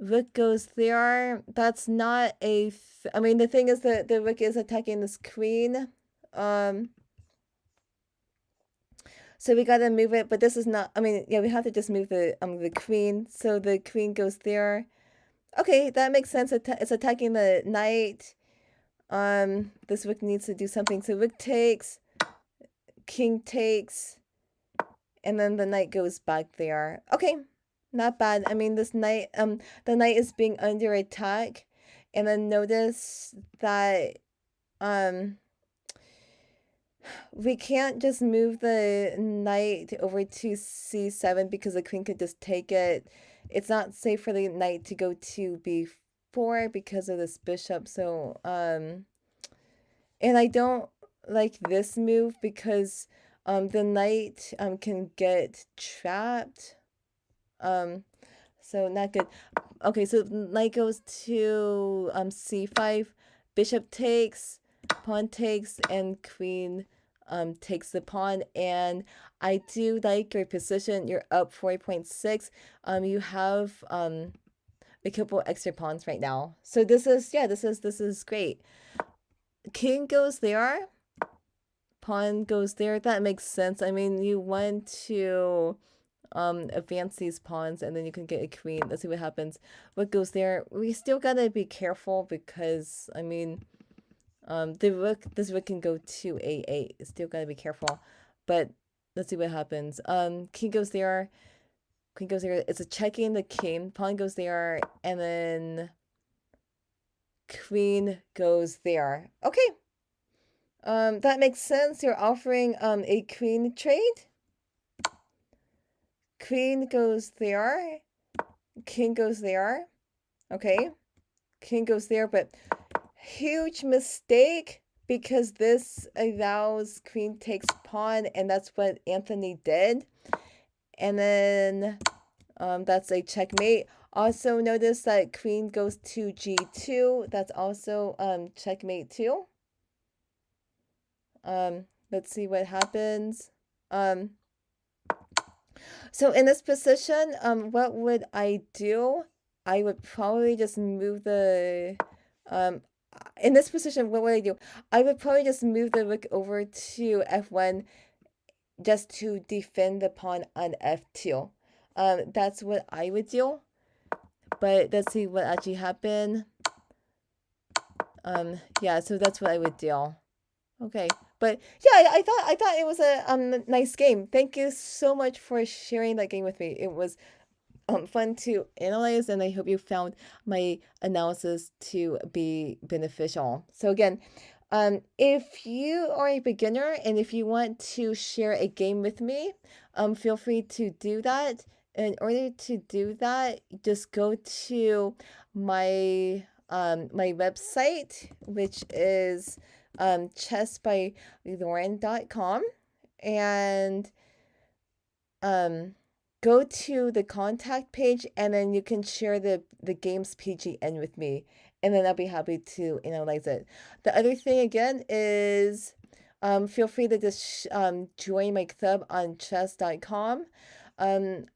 Rook goes there. That's not a. I mean, the thing is that the rook is attacking this queen. So we gotta move it, but this is not, I mean, yeah, we have to just move the queen. So the queen goes there. Okay, that makes sense. It's attacking the knight. This rook needs to do something. So rook takes, king takes, and then the knight goes back there. Okay, not bad. I mean, this knight, the knight is being under attack, and then notice that, we can't just move the knight over to c7 because the queen could just take it. It's not safe for the knight to go to b4 because of this bishop. So, and I don't like this move because the knight can get trapped. So not good. Okay, so knight goes to c5, bishop takes, pawn takes, and queen takes the pawn. And I do like your position. You're up 4.6. You have a couple extra pawns right now. So this is, yeah, this is great. King goes there, pawn goes there. That makes sense. I mean, you want to advance these pawns and then you can get a queen. Let's see what happens. What goes there? We still gotta be careful because, I mean, this rook can go to a8. Still gotta be careful, but let's see what happens. King goes there, queen goes there. It's a checking the king. Pawn goes there, and then queen goes there. Okay. That makes sense. You're offering a queen trade. Queen goes there. King goes there. Okay. King goes there, but huge mistake because this allows queen takes pawn, and that's what Anthony did. And then that's a checkmate. Also notice that queen goes to g2. That's also checkmate too. Let's see what happens. So in this position, what would I do? I would probably just move the, in this position, what would I do? I would probably just move the rook over to f1 just to defend the pawn on f2. That's what I would do. But let's see what actually happened. Yeah, so that's what I would do. Okay, but yeah, I thought it was a nice game. Thank you so much for sharing that game with me. It was fun to analyze, and I hope you found my analysis to be beneficial. So again, if you are a beginner and if you want to share a game with me, feel free to do that. In order to do that, just go to my my website, which is chessbylauren.com, and go to the contact page, and then you can share the game's PGN with me, and then I'll be happy to analyze it. The other thing again is feel free to just join my club on chess.com.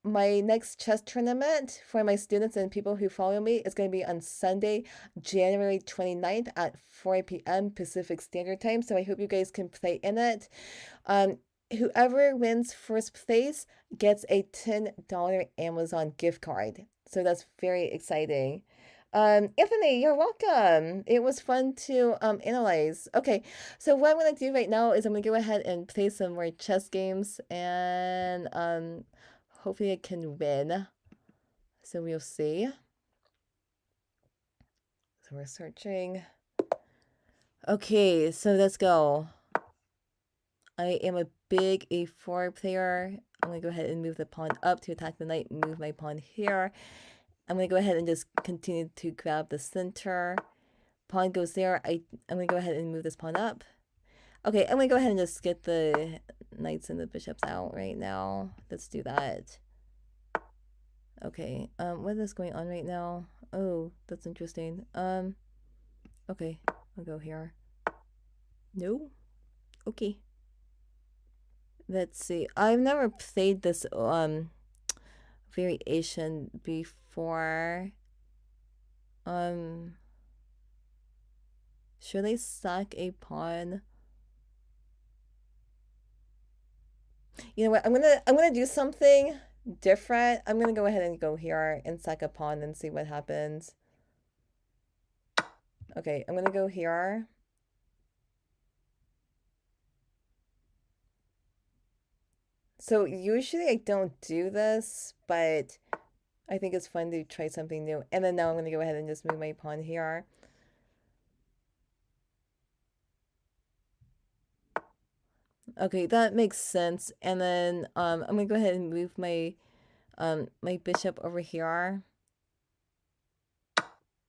My next chess tournament for my students and people who follow me is going to be on Sunday, January 29th at 4 p.m. Pacific Standard Time. So I hope you guys can play in it. Whoever wins first place gets a $10 Amazon gift card. So that's very exciting. Anthony, you're welcome. It was fun to analyze. Okay, so what I'm gonna do right now is I'm gonna go ahead and play some more chess games, and hopefully I can win. So we'll see. So we're searching. Okay, so let's go. I am a big a4 player. I'm gonna go ahead and move the pawn up to attack the knight, move my pawn here. I'm gonna go ahead and just continue to grab the center. Pawn goes there. I'm gonna go ahead and move this pawn up. Okay, I'm gonna go ahead and just get the knights and the bishops out right now. Let's do that. Okay, what is going on right now? Oh, that's interesting. Okay, I'll go here. No? Okay. Let's see. I've never played this variation before. Should I sack a pawn? You know what? I'm gonna do something different. I'm gonna go ahead and go here and sack a pawn and see what happens. Okay, I'm gonna go here. So usually I don't do this, but I think it's fun to try something new. And then now I'm gonna go ahead and just move my pawn here. Okay, that makes sense. And then I'm gonna go ahead and move my my bishop over here.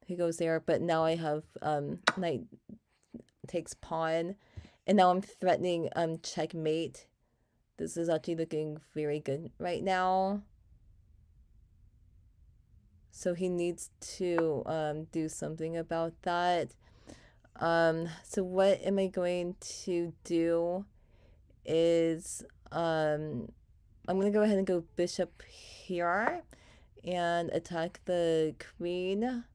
He goes there, but now I have knight takes pawn, and now I'm threatening checkmate. This is actually looking very good right now. So he needs to do something about that. So what am I going to do is I'm gonna go ahead and go bishop here and attack the queen.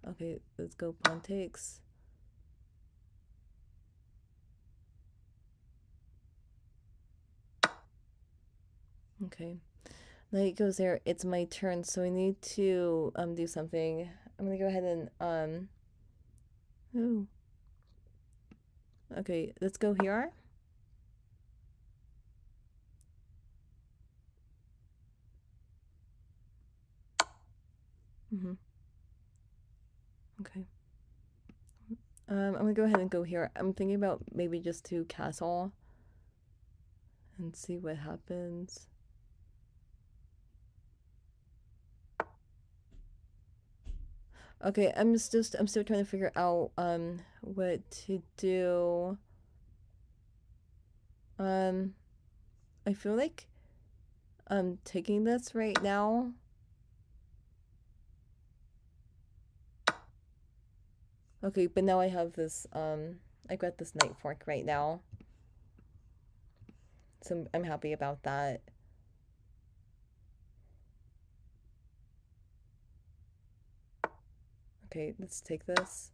Okay, let's go pawn takes. Okay, knight goes there. It's my turn, so I need to do something. I'm gonna go ahead and ooh. Okay, let's go here. Okay. I'm gonna go ahead and go here. I'm thinking about maybe just to castle and see what happens. Okay, I'm still trying to figure out what to do. I feel like I'm taking this right now. Okay, but now I have this I got this knight fork right now. So I'm happy about that. Okay, let's take this.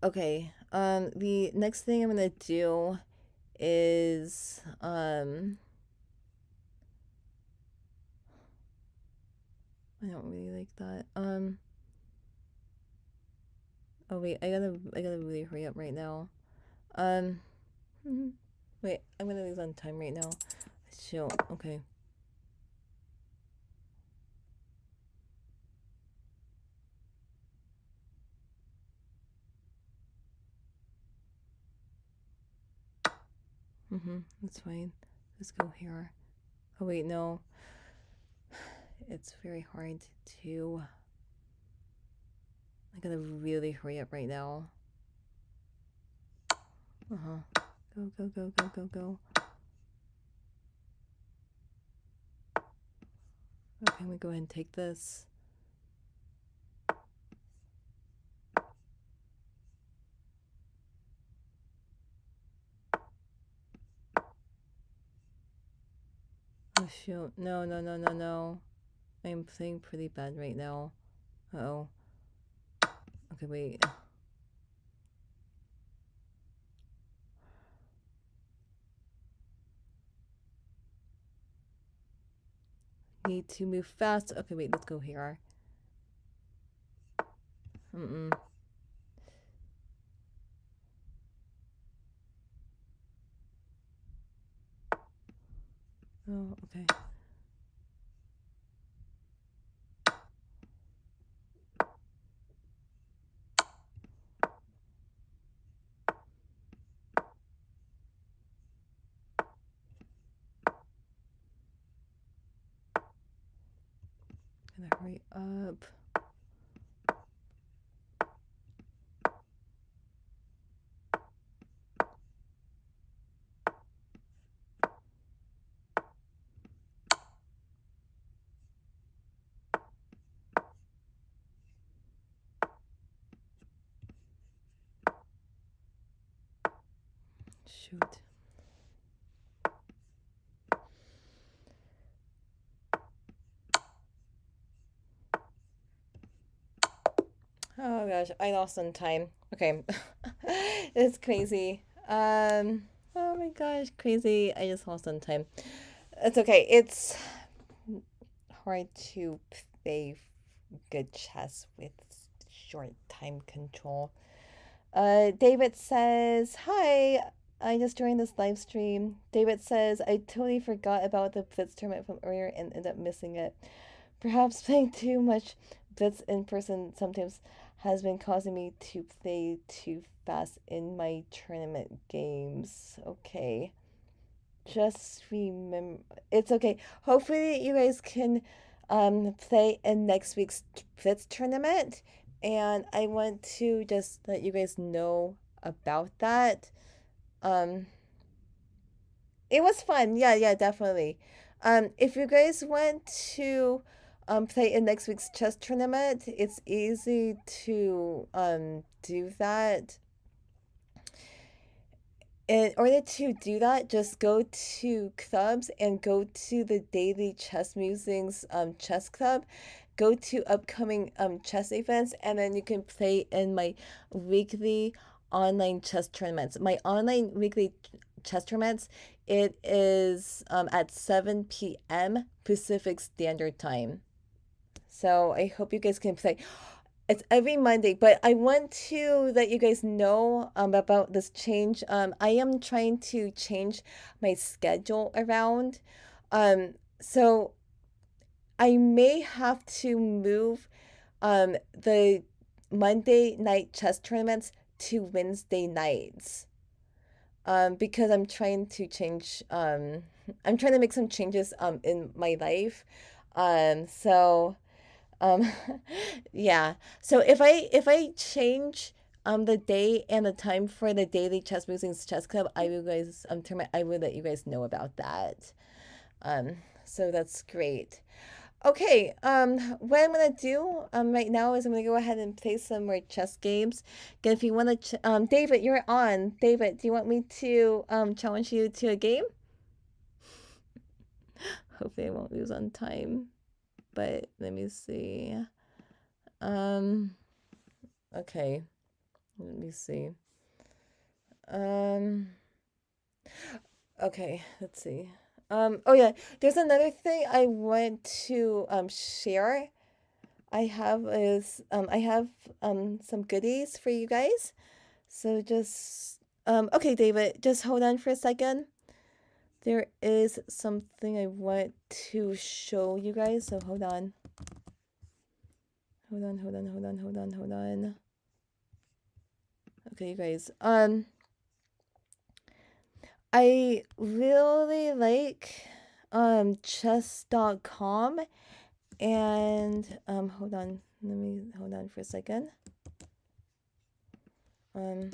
Okay, the next thing I'm gonna do is I don't really like that. Oh wait, I gotta really hurry up right now. Wait, I'm gonna lose on time right now. Shoot, okay. That's fine. Let's go here. Oh wait, no. It's very hard to... I gotta really hurry up right now. Go, go, go, go, go, go. Okay, I'm gonna go ahead and take this. Oh shoot. No, no, no, no, no. I'm playing pretty bad right now. Uh-oh. Okay, wait. Need to move fast. Okay, wait, let's go here. Oh, okay. Gotta hurry up. Shoot. Oh gosh, I lost on time. Okay. It's crazy. Oh my gosh, crazy. I just lost on time. It's okay. It's hard to play good chess with short time control. David says, "Hi, I just joined this live stream." David says, "I totally forgot about the Blitz tournament from earlier and ended up missing it. Perhaps playing too much Blitz in person sometimes has been causing me to play too fast in my tournament games." Okay. Just remember, it's okay. Hopefully, you guys can play in next week's Blitz tournament. And I want to just let you guys know about that. Um, it was fun. Yeah, yeah, definitely. If you guys want to play in next week's chess tournament, it's easy to do that. In order to do that, just go to clubs and go to the Daily Chess Musings chess club. Go to upcoming chess events, and then you can play in my weekly online chess tournaments. My online weekly chess tournaments, it is at 7 p.m. Pacific Standard Time. So I hope you guys can play. It's every Monday, but I want to let you guys know about this change. I am trying to change my schedule around. So I may have to move the Monday night chess tournaments to Wednesday nights. Because I'm trying to change. I'm trying to make some changes in my life. So um, yeah. So if I change the day and the time for the daily chess musings chess club, I will guys I will let you guys know about that. So that's great. Okay. What I'm gonna do right now is I'm gonna go ahead and play some more chess games. Again, if you want to, David, you're on. David, do you want me to challenge you to a game? Hopefully, I won't lose on time. But let me see. Um. Okay. Let me see. Um, okay, let's see. Oh yeah, there's another thing I want to share. I have some goodies for you guys. So just okay, David, just hold on for a second. There is something I want to show you guys. So hold on. Hold on. Okay, you guys. I really like chess.com and hold on. Let me hold on for a second. Oh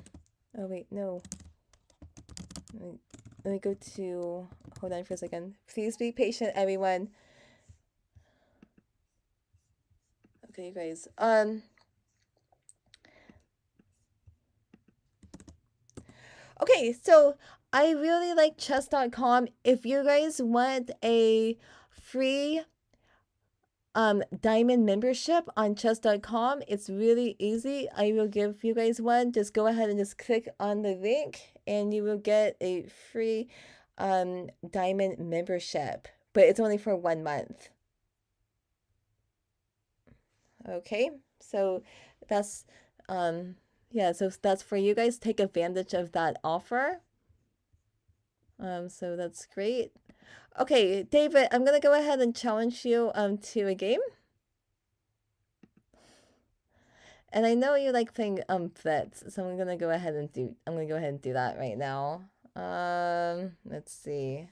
wait, no. Let me go to hold on for a second. Please be patient, everyone. Okay, you guys. Okay, so I really like chess.com. If you guys want a free diamond membership on chess.com, it's really easy. I will give you guys one. Just go ahead and just click on the link and you will get a free diamond membership, but it's only for 1 month. Okay, so that's yeah, so that's for you guys. Take advantage of that offer. So that's great. Okay, David, I'm gonna go ahead and challenge you to a game. And I know you like playing blitz, so I'm gonna go ahead and do that right now. Let's see.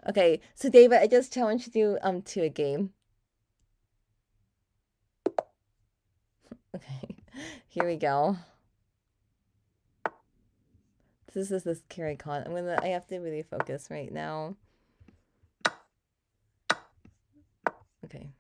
Okay, so David, I just challenged you to a game. Okay, here we go. This is this carry con. I have to really focus right now. Okay.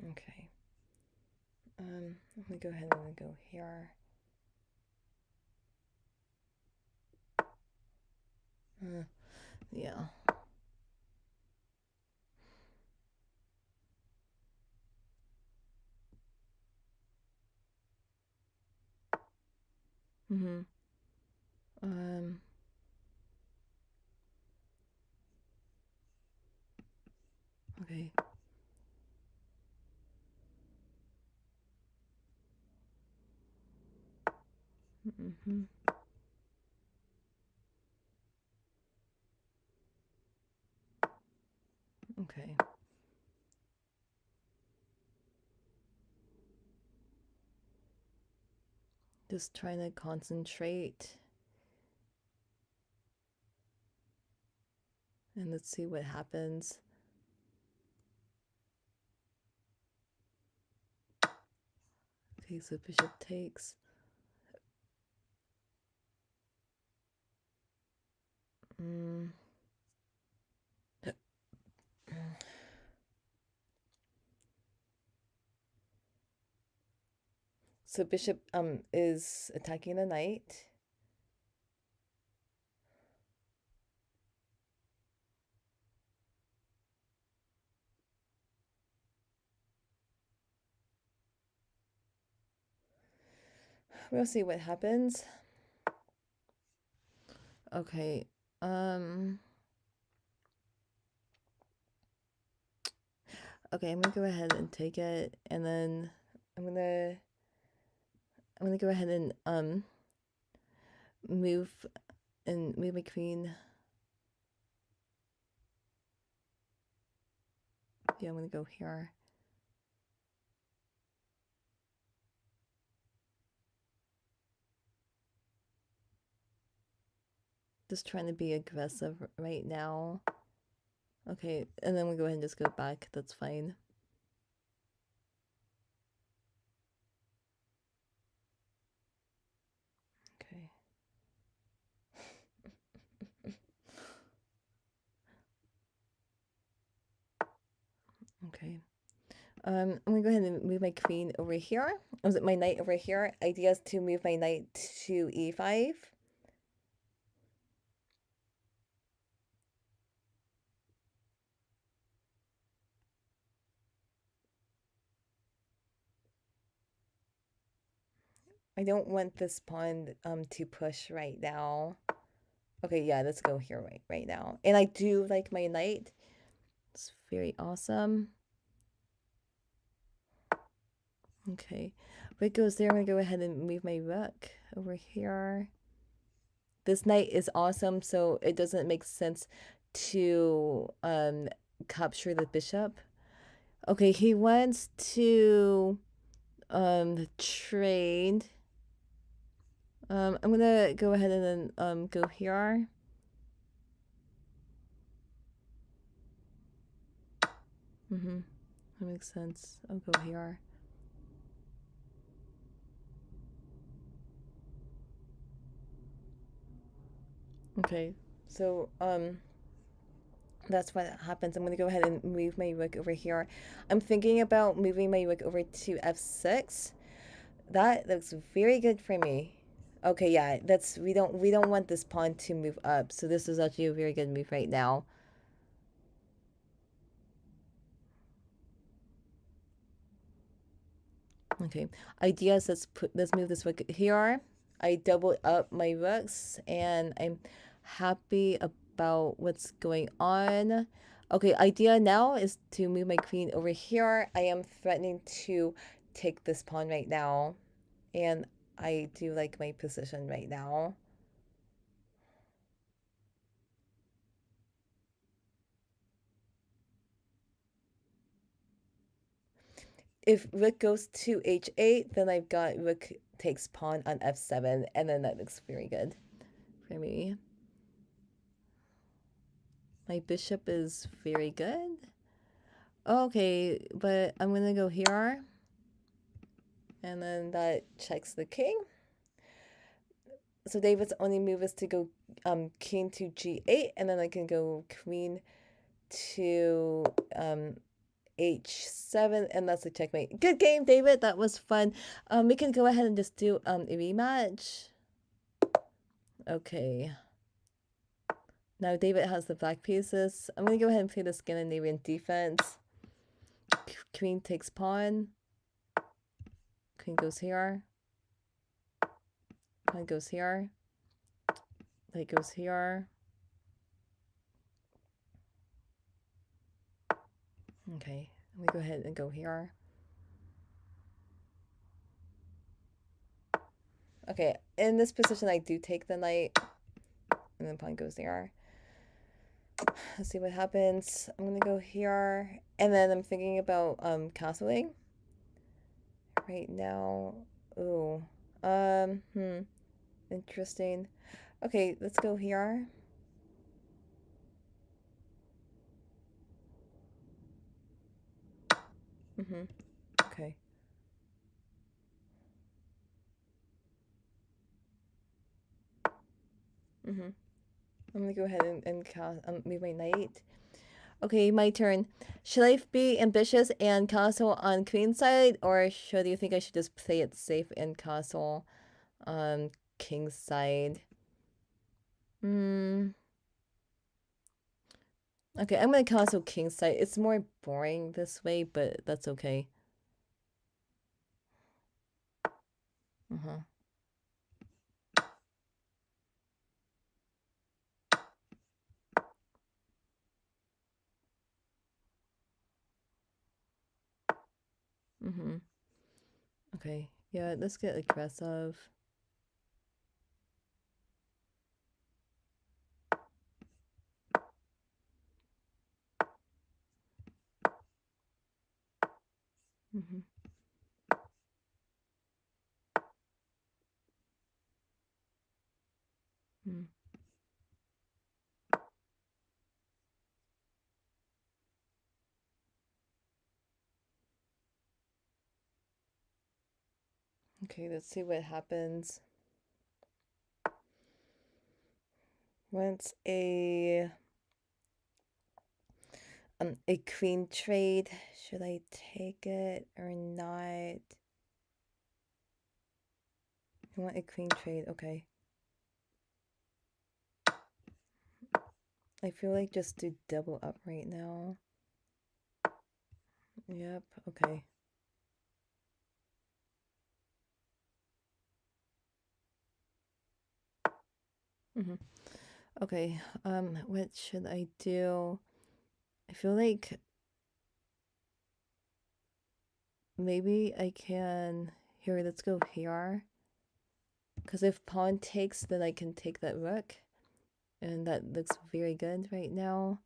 Okay. Let me go ahead and go here. Yeah. Mm-hmm. Okay. Mm-hmm. Okay. Just trying to concentrate. And let's see what happens. Okay, so bishop takes. So bishop is attacking the knight. We'll see what happens. Okay. Okay, I'm gonna go ahead and take it, and then I'm gonna go ahead and move my queen. Yeah, I'm gonna go here. Just trying to be aggressive right now. Okay, and then we go ahead and just go back. That's fine. Okay. Okay. I'm gonna go ahead and move my queen over here. Was it my knight over here? Idea is to move my knight to e5. I don't want this pawn to push right now. Okay, yeah, let's go here right now. And I do like my knight. It's very awesome. Okay, rook goes there. I'm gonna go ahead and move my rook over here. This knight is awesome, so it doesn't make sense to capture the bishop. Okay, he wants to trade. I'm gonna go ahead and then go here. That makes sense. I'll go here. Okay, so that's what happens. I'm gonna go ahead and move my rook over here. I'm thinking about moving my rook over to f6. That looks very good for me. Okay, yeah, that's we don't want this pawn to move up. So this is actually a very good move right now. Okay, ideas. Let's move this rook here. I doubled up my rooks, and I'm happy about what's going on. Okay, idea now is to move my queen over here. I am threatening to take this pawn right now, and I do like my position right now. If rook goes to h8, then I've got rook takes pawn on f7, and then that looks very good for me. My bishop is very good. Okay, but I'm gonna go here. And then that checks the king. So David's only move is to go king to g8, and then I can go queen to h7, and that's a checkmate. Good game, David. That was fun. We can go ahead and just do a rematch. Okay. Now David has the black pieces. I'm gonna go ahead and play the Scandinavian defense. Queen takes pawn. Queen goes here. Pawn goes here. Knight goes here. Okay, let me go ahead and go here. Okay, in this position I do take the knight. And then pawn goes there. Let's see what happens. I'm gonna go here. And then I'm thinking about castling. Right now. Ooh. Interesting. Okay, let's go here. Okay. I'm gonna go ahead and cast move my knight. Okay, my turn. Should I be ambitious and castle on queen side, or should you think I should just play it safe and castle on king side? Okay, I'm gonna castle king side. It's more boring this way, but that's okay. Okay, yeah, let's get aggressive. Okay, let's see what happens. Once a queen trade, should I take it or not? You want a queen trade? Okay. I feel like just do double up right now. Yep, okay. Okay, what should I do? I feel like maybe I can... Here, let's go here. Because if pawn takes, then I can take that rook. And that looks very good right now.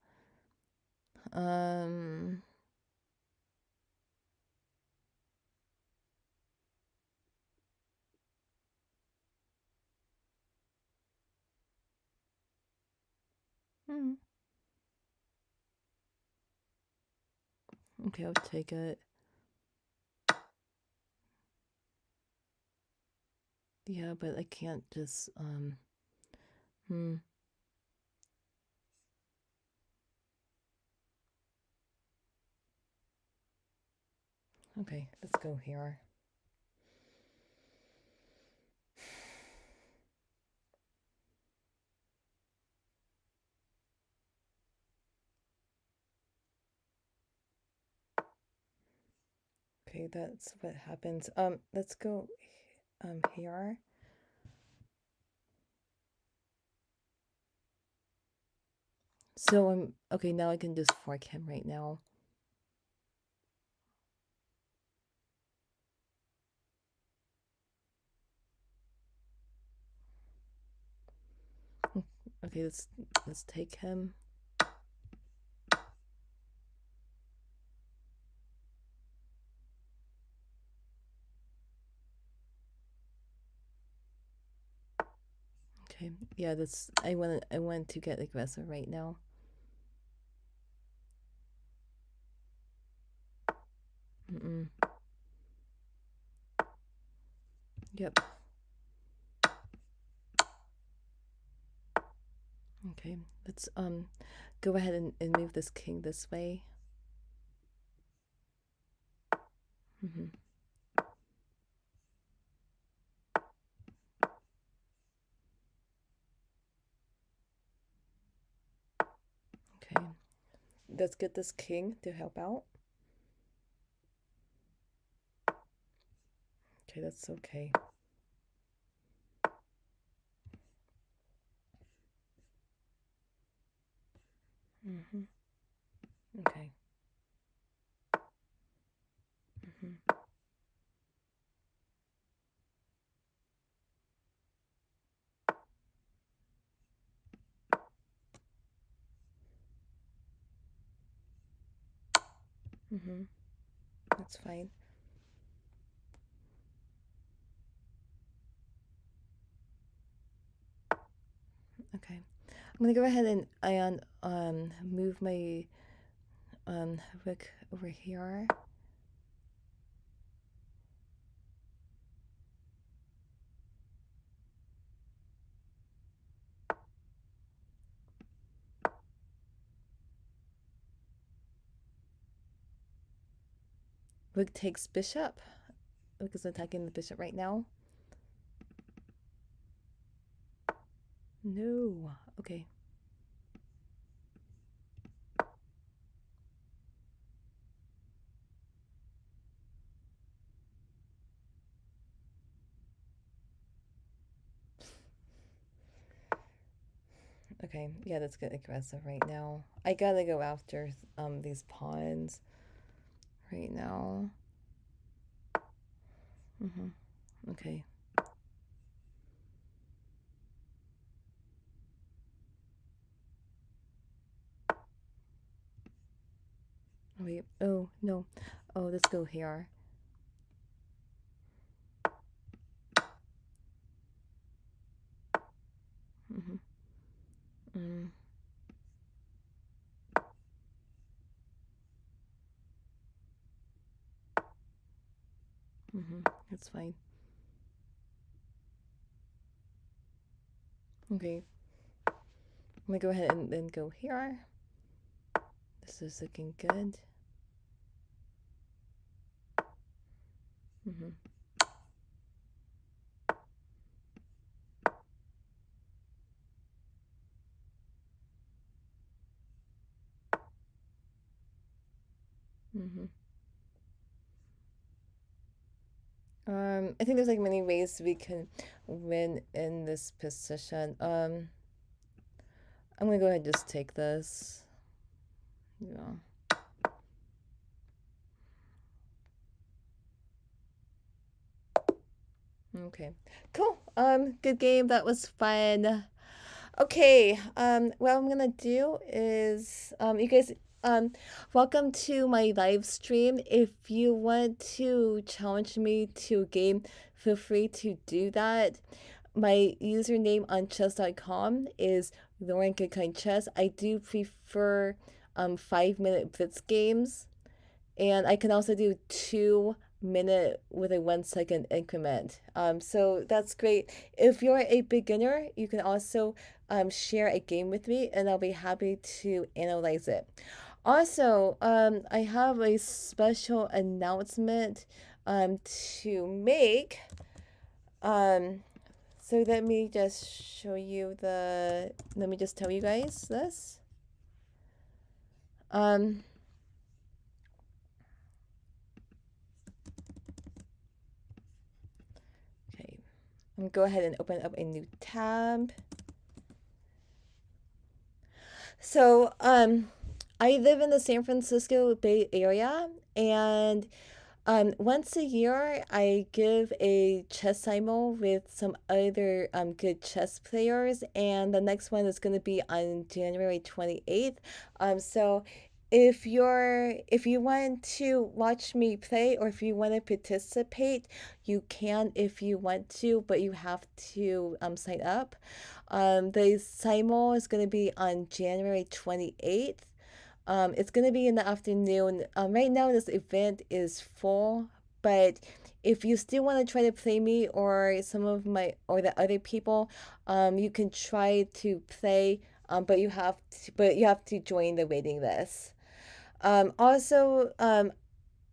Okay, I'll take it. Yeah, but I can't just, Okay, let's go here. Okay, that's what happens. Let's go, here. So, okay, now I can just fork him right now. Okay, let's take him. Okay, yeah, that's... I want to get aggressive right now. Yep. Okay, let's go ahead and move this king this way. Mm-hmm. Okay. Let's get this king to help out. Okay, that's okay. Mm-hmm. Okay. Mm-hmm. Mm-hmm. That's fine. Okay. I'm gonna go ahead and move my rook over here. Rook takes bishop. Rook is attacking the bishop right now. No. Okay. Okay. Yeah, that's good aggressive right now. I gotta go after these pawns right now. Mm-hmm. Okay. Wait. Oh no. Oh, let's go here. Mm-hmm. Mm. Mm-hmm. That's fine. Okay. I'm gonna go ahead and then go here. This is looking good. Mm-hmm. Mm-hmm. I think there's like many ways we can win in this position. I'm gonna go ahead and just take this. Yeah. Okay. Cool. Good game. That was fun. Okay. What I'm gonna do is, you guys, welcome to my live stream. If you want to challenge me to a game, feel free to do that. My username on chess.com is Lauren Goodkind Chess. I do prefer 5 minute blitz games, and I can also do 2 minute with a 1 second increment. So that's great. If you're a beginner, you can also share a game with me, and I'll be happy to analyze it. Also, I have a special announcement to make. So let me just show you let me just tell you guys this. Um, okay, I'm gonna go ahead and open up a new tab. So, I live in the San Francisco Bay Area, and once a year, I give a chess simul with some other good chess players, and the next one is going to be on January 28th. So if you want to watch me play, or if you want to participate, you can if you want to, but you have to sign up. The simul is going to be on January 28th. It's gonna be in the afternoon. Right now this event is full, but if you still want to try to play me or some of my or the other people, you can try to play. But you have to join the waiting list. Also,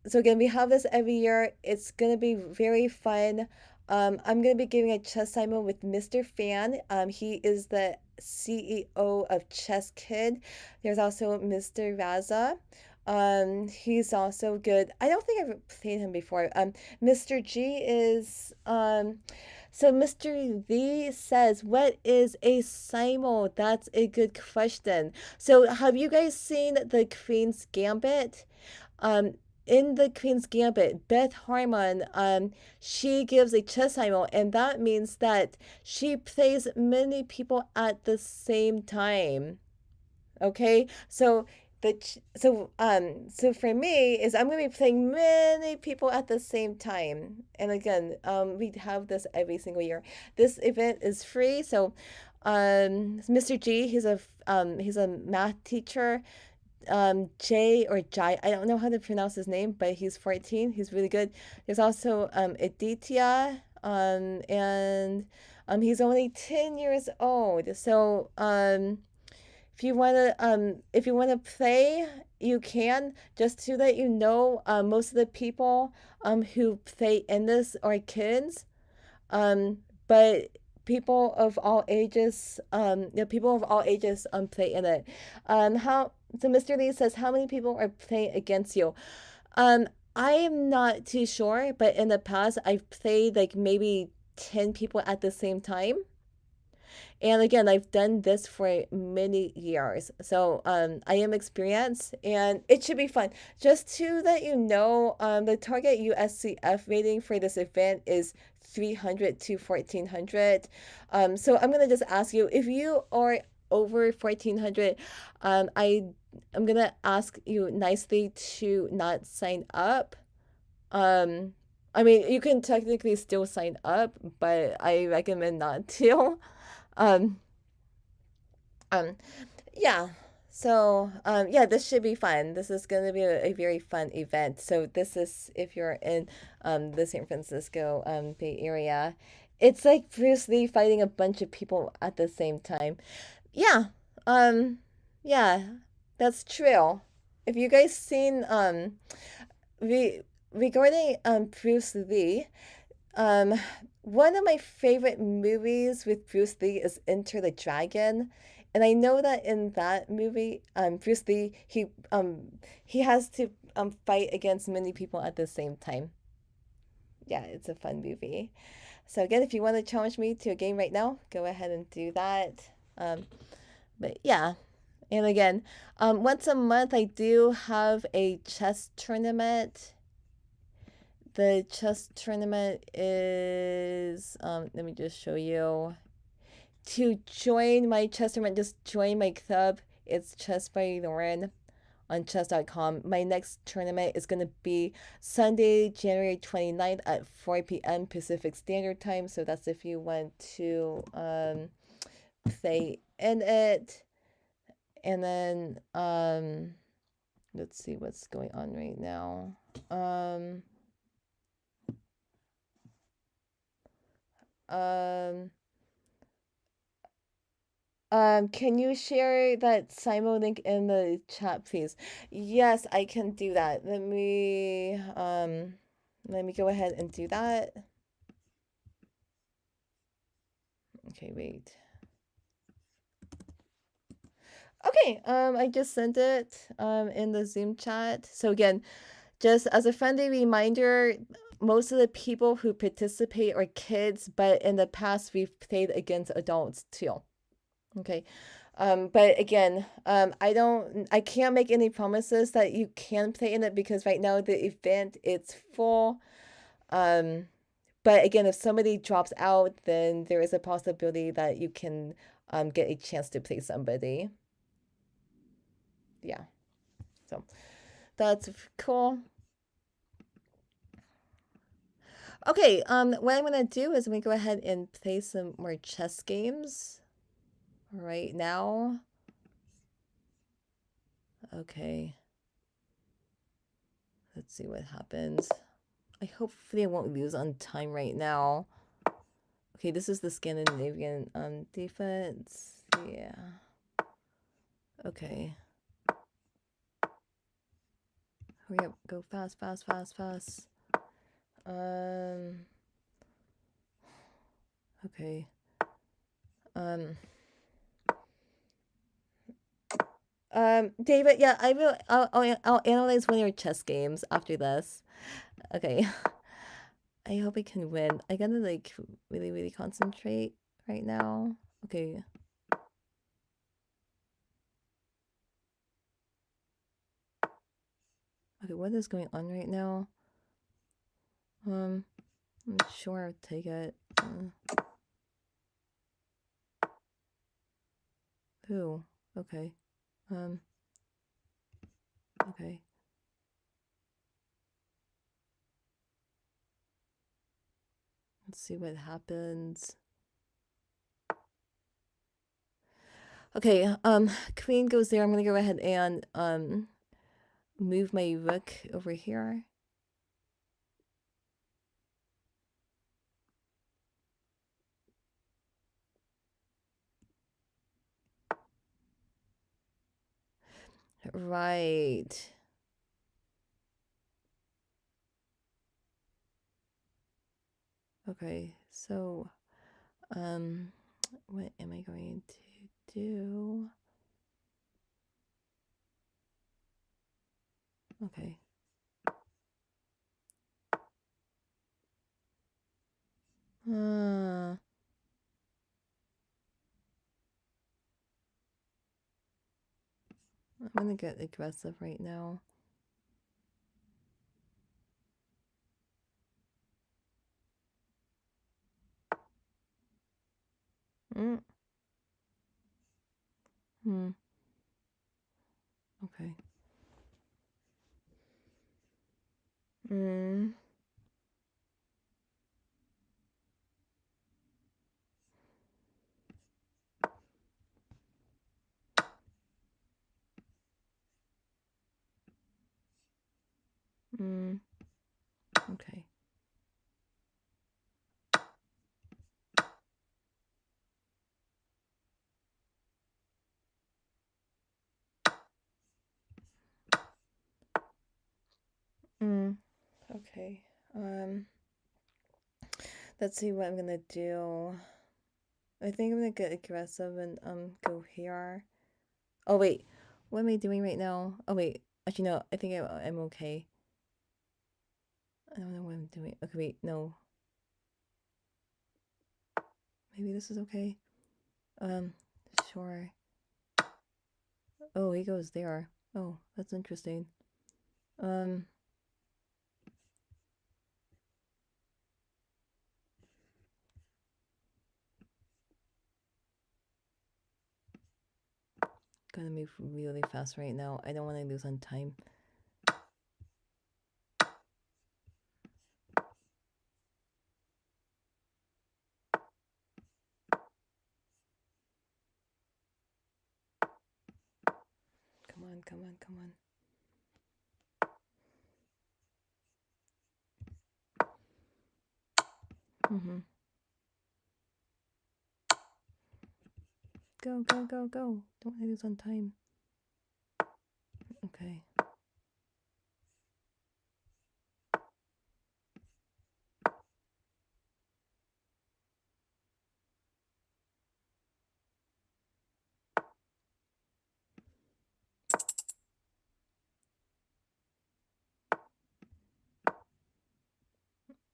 so again, we have this every year. It's gonna be very fun. I'm gonna be giving a chess assignment with Mr. Fan. He is the CEO of Chess Kid. There's also Mr. Raza. He's also good. I don't think I've played him before. Mr. G is so Mr. Lee says, "What is a simul?" That's a good question. So have you guys seen the Queen's Gambit? Um, in the Queen's Gambit, Beth Harmon, she gives a chess simul, and that means that she plays many people at the same time. Okay, so so for me is I'm gonna be playing many people at the same time, and again, we have this every single year. This event is free, so Mr. G, he's a math teacher. Jay or Jai, I don't know how to pronounce his name, but he's 14. He's really good. There's also Aditya, and he's only 10 years old. So if you wanna play, you can. Just to let you know, most of the people who play in this are kids. But people of all ages, people of all ages play in it. How so Mr. Lee says, how many people are playing against you? Um, I am not too sure, but in the past I've played like maybe 10 people at the same time. And again, I've done this for many years. So I am experienced and it should be fun. Just to let you know, the target USCF rating for this event is 300 to 1400. So I'm going to just ask you if you are over 1400, I'm going to ask you nicely to not sign up. I mean, you can technically still sign up, but I recommend not to. Um, um, yeah. So, yeah, this should be fun. This is going to be a very fun event. So this is if you're in the San Francisco Bay Area. It's like Bruce Lee fighting a bunch of people at the same time. Yeah. Um, yeah, that's true. If you guys seen re regarding Bruce Lee, um, one of my favorite movies with Bruce Lee is Enter the Dragon. And I know that in that movie, Bruce Lee, he has to fight against many people at the same time. Yeah, it's a fun movie. So again, if you want to challenge me to a game right now, go ahead and do that. But yeah, and again, once a month I do have a chess tournament. The chess tournament is, let me just show you. To join my chess tournament, just join my club. It's Chess by Lauren on chess.com. My next tournament is going to be Sunday, January 29th at 4 p.m. Pacific Standard Time. So that's if you want to play in it. And then, let's see what's going on right now. Um, can you share that Simon link in the chat, please? Yes, I can do that. Let me go ahead and do that. Okay, wait. Okay, I just sent it in the Zoom chat. So again, just as a friendly reminder, most of the people who participate are kids, but in the past we've played against adults too. Okay. But again, I can't make any promises that you can play in it because right now the event it's full. Um, but again, if somebody drops out, then there is a possibility that you can get a chance to play somebody. Yeah. So that's cool. Okay, what I'm gonna do is I'm gonna go ahead and play some more chess games right now. Okay. Let's see what happens. I hopefully I won't lose on time right now. Okay, this is the Scandinavian defense. Yeah. Okay. Hurry up, go fast, fast, fast, fast. Okay. David, yeah, I'll analyze one of your chess games after this. Okay. I hope I can win. I gotta like really, really concentrate right now. Okay. Okay, what is going on right now? I'm sure I'll take it. Who? Okay. Okay. Let's see what happens. Okay, queen goes there. I'm gonna go ahead and move my rook over here. Right. Okay, so what am I going to do? Okay. I'm gonna get aggressive right now. Okay. Okay. Okay. Let's see what I'm gonna do. I think I'm gonna get aggressive and go here. Oh wait, what am I doing right now? Oh wait, actually no, I think I'm okay. I don't know what I'm doing. Okay, wait, no. Maybe this is okay. Sure. Oh, he goes there. Oh, that's interesting. Gotta move really fast right now. I don't want to lose on time. Come on, come on, come on. Go, go, go, go. Don't want to lose on time. Okay.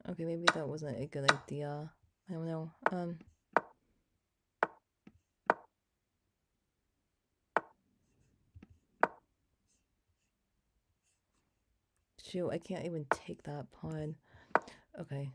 Okay, maybe that wasn't a good idea. I don't know. Shoot, I can't even take that pawn. Okay.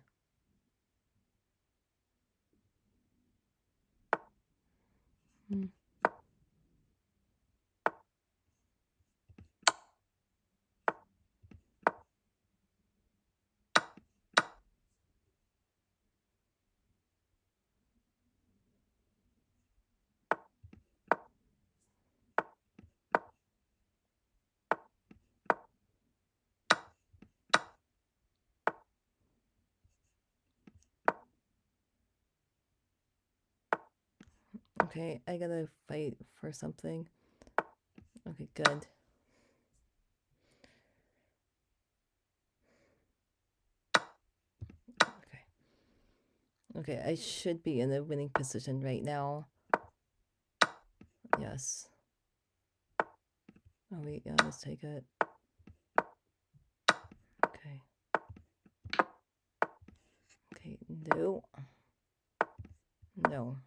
Okay, I gotta fight for something. Okay, good. Okay, I should be in a winning position right now. Yes. Oh wait, yeah, let's take it. Okay. Okay, no. No.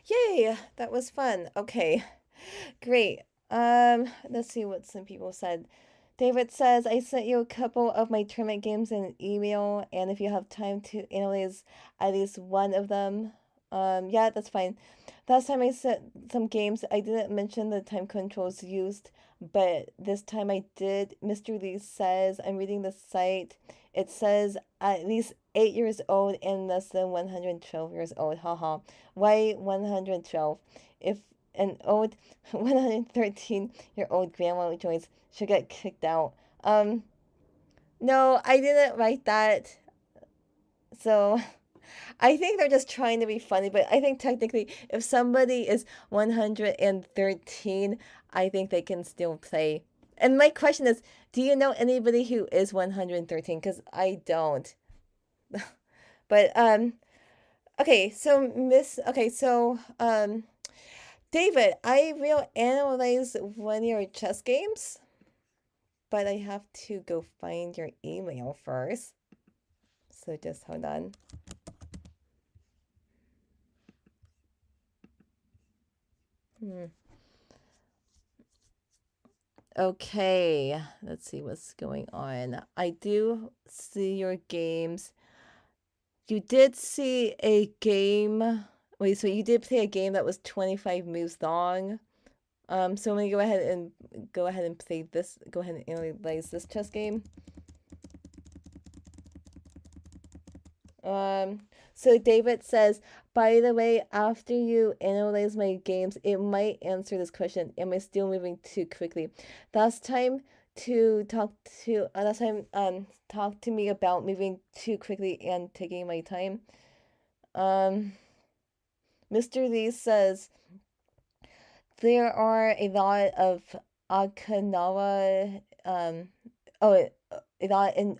Yay, that was fun. Okay. Great. Let's see what some people said. David says, I sent you a couple of my tournament games in an email, and if you have time to analyze at least one of them, yeah, that's fine. Last time I sent some games, I didn't mention the time controls used, but this time I did. Mr. Lee says, I'm reading the site. It says at least 8 years old and less than 112 years old. Haha. Why 112? If an old 113-year-old grandma joins, she'll get kicked out. No, I didn't write that. So I think they're just trying to be funny, but I think technically if somebody is 113, I think they can still play. And my question is, do you know anybody who is 113? Because I don't. But okay, so David, I will analyze one of your chess games, but I have to go find your email first. So just hold on. Okay, let's see what's going on. I do see your games. You did see a game. Wait, so you did play a game that was 25 moves long. So I'm gonna go ahead and play this. Go ahead and analyze this chess game. So David says, by the way, after you analyze my games, it might answer this question. Am I still moving too quickly? Last time talk to me about moving too quickly and taking my time. Um, Mr. Lee says there are a lot of Okinawa oh a lot in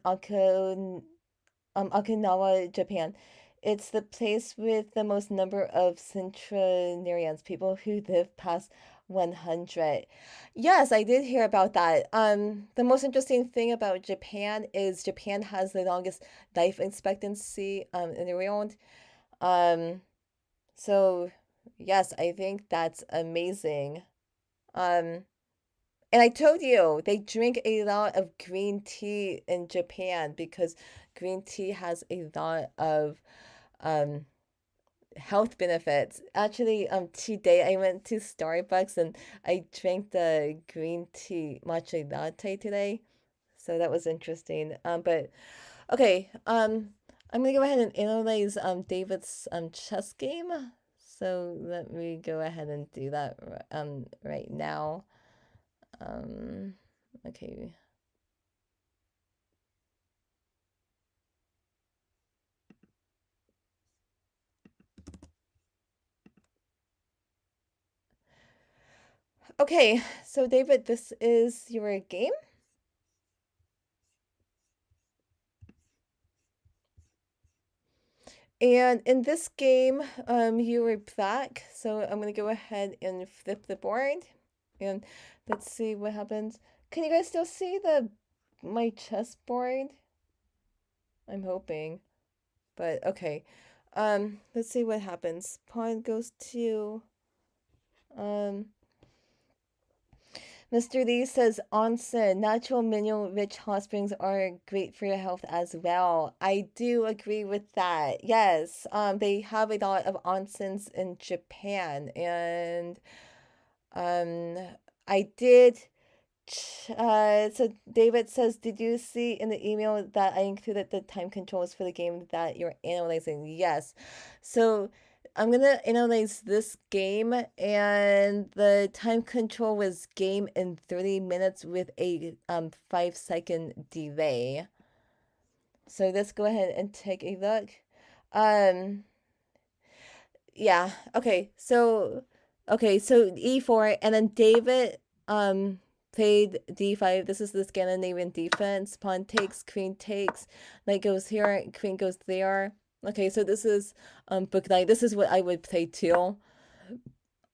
Okinawa, Japan. It's the place with the most number of centenarians, people who live past 100. Yes, I did hear about that. The most interesting thing about Japan is Japan has the longest life expectancy in the world. Um, so yes, I think that's amazing. Um, and I told you they drink a lot of green tea in Japan because green tea has a lot of um health benefits. Actually, today I went to Starbucks and I drank the green tea matcha latte today. So that was interesting. But okay, I'm gonna go ahead and analyze David's chess game. So let me go ahead and do that right now. Um, okay. Okay, so David, this is your game. And in this game, you were black, so I'm gonna go ahead and flip the board, and let's see what happens. Can you guys still see my chessboard? I'm hoping, but okay. Let's see what happens. Pawn goes to um. Mr. Lee says onsen, natural mineral rich hot springs are great for your health as well. I do agree with that. Yes, they have a lot of onsens in Japan, and um, I did. So David says, did you see in the email that I included the time controls for the game that you're analyzing? Yes. So I'm gonna analyze this game, and the time control was game in 30 minutes with a 5-second delay. So let's go ahead and take a look. Um, yeah. Okay. So E4, and then David played D5. This is the Scandinavian defense. Pawn takes, queen takes, knight goes here, queen goes there. Okay, so this is book knight. This is what I would play too.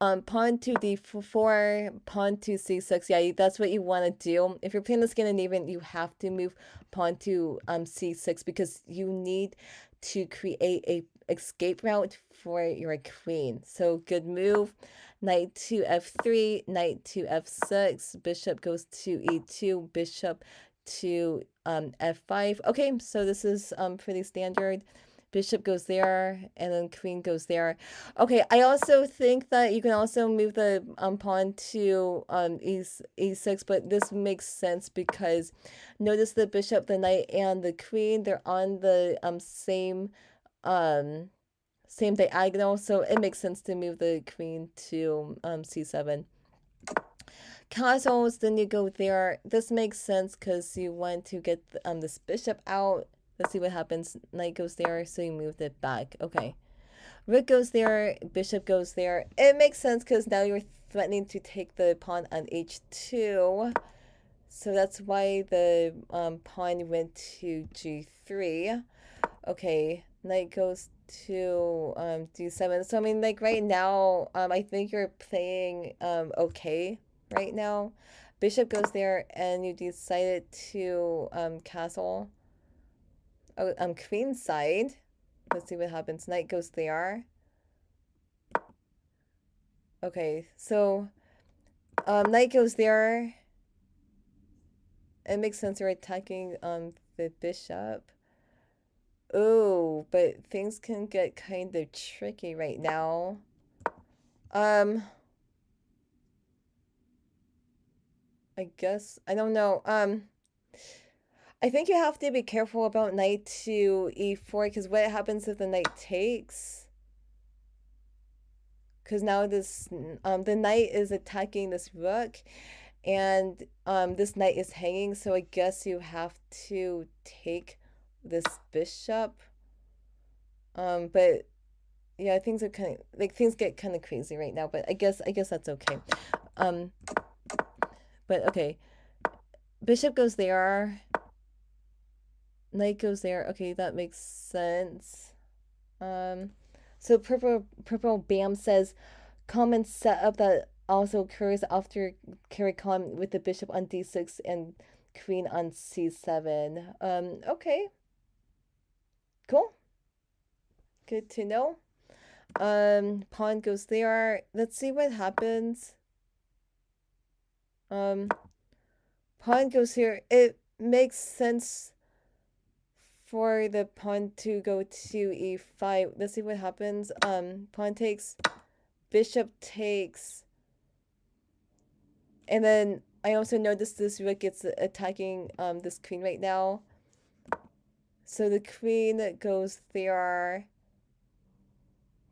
Pawn to d4, pawn to c6. Yeah, that's what you want to do. If you're playing the Scandinavian, you have to move pawn to c6 because you need to create a escape route for your queen. So good move. Knight to f3, knight to f6, bishop goes to e2, bishop to f5. Okay, so this is pretty standard. Bishop goes there, and then queen goes there. Okay, I also think that you can also move the pawn to e6, but this makes sense because notice the bishop, the knight, and the queen, they're on the same diagonal, so it makes sense to move the queen to c7. Castles, then you go there. This makes sense because you want to get this bishop out. Let's see what happens. Knight goes there, so you moved it back. Okay. Rook goes there, bishop goes there. It makes sense because now you're threatening to take the pawn on h2. So that's why the pawn went to g3. Okay, knight goes to d7. So I mean, like right now, I think you're playing okay right now. Bishop goes there, and you decided to castle. Oh, queen side. Let's see what happens. Knight goes there. Okay, so knight goes there. It makes sense you're attacking the bishop. Oh, but things can get kind of tricky right now. I guess I don't know. I think you have to be careful about knight to e4 because what happens if the knight takes? Because now this the knight is attacking this rook, and this knight is hanging, so I guess you have to take this bishop. But yeah, things are kind of like things get kind of crazy right now, but I guess that's okay. But okay, bishop goes there, knight goes there. Okay, that makes sense. So purple Bam says common setup that also occurs after carry con with the bishop on d6 and queen on c7. Okay, cool, good to know. Pawn goes there. Let's see what happens. Pawn goes here. It makes sense for the pawn to go to e5. Let's see what happens. Pawn takes, bishop takes, and then I also noticed this rook is attacking this queen right now. So the queen goes there.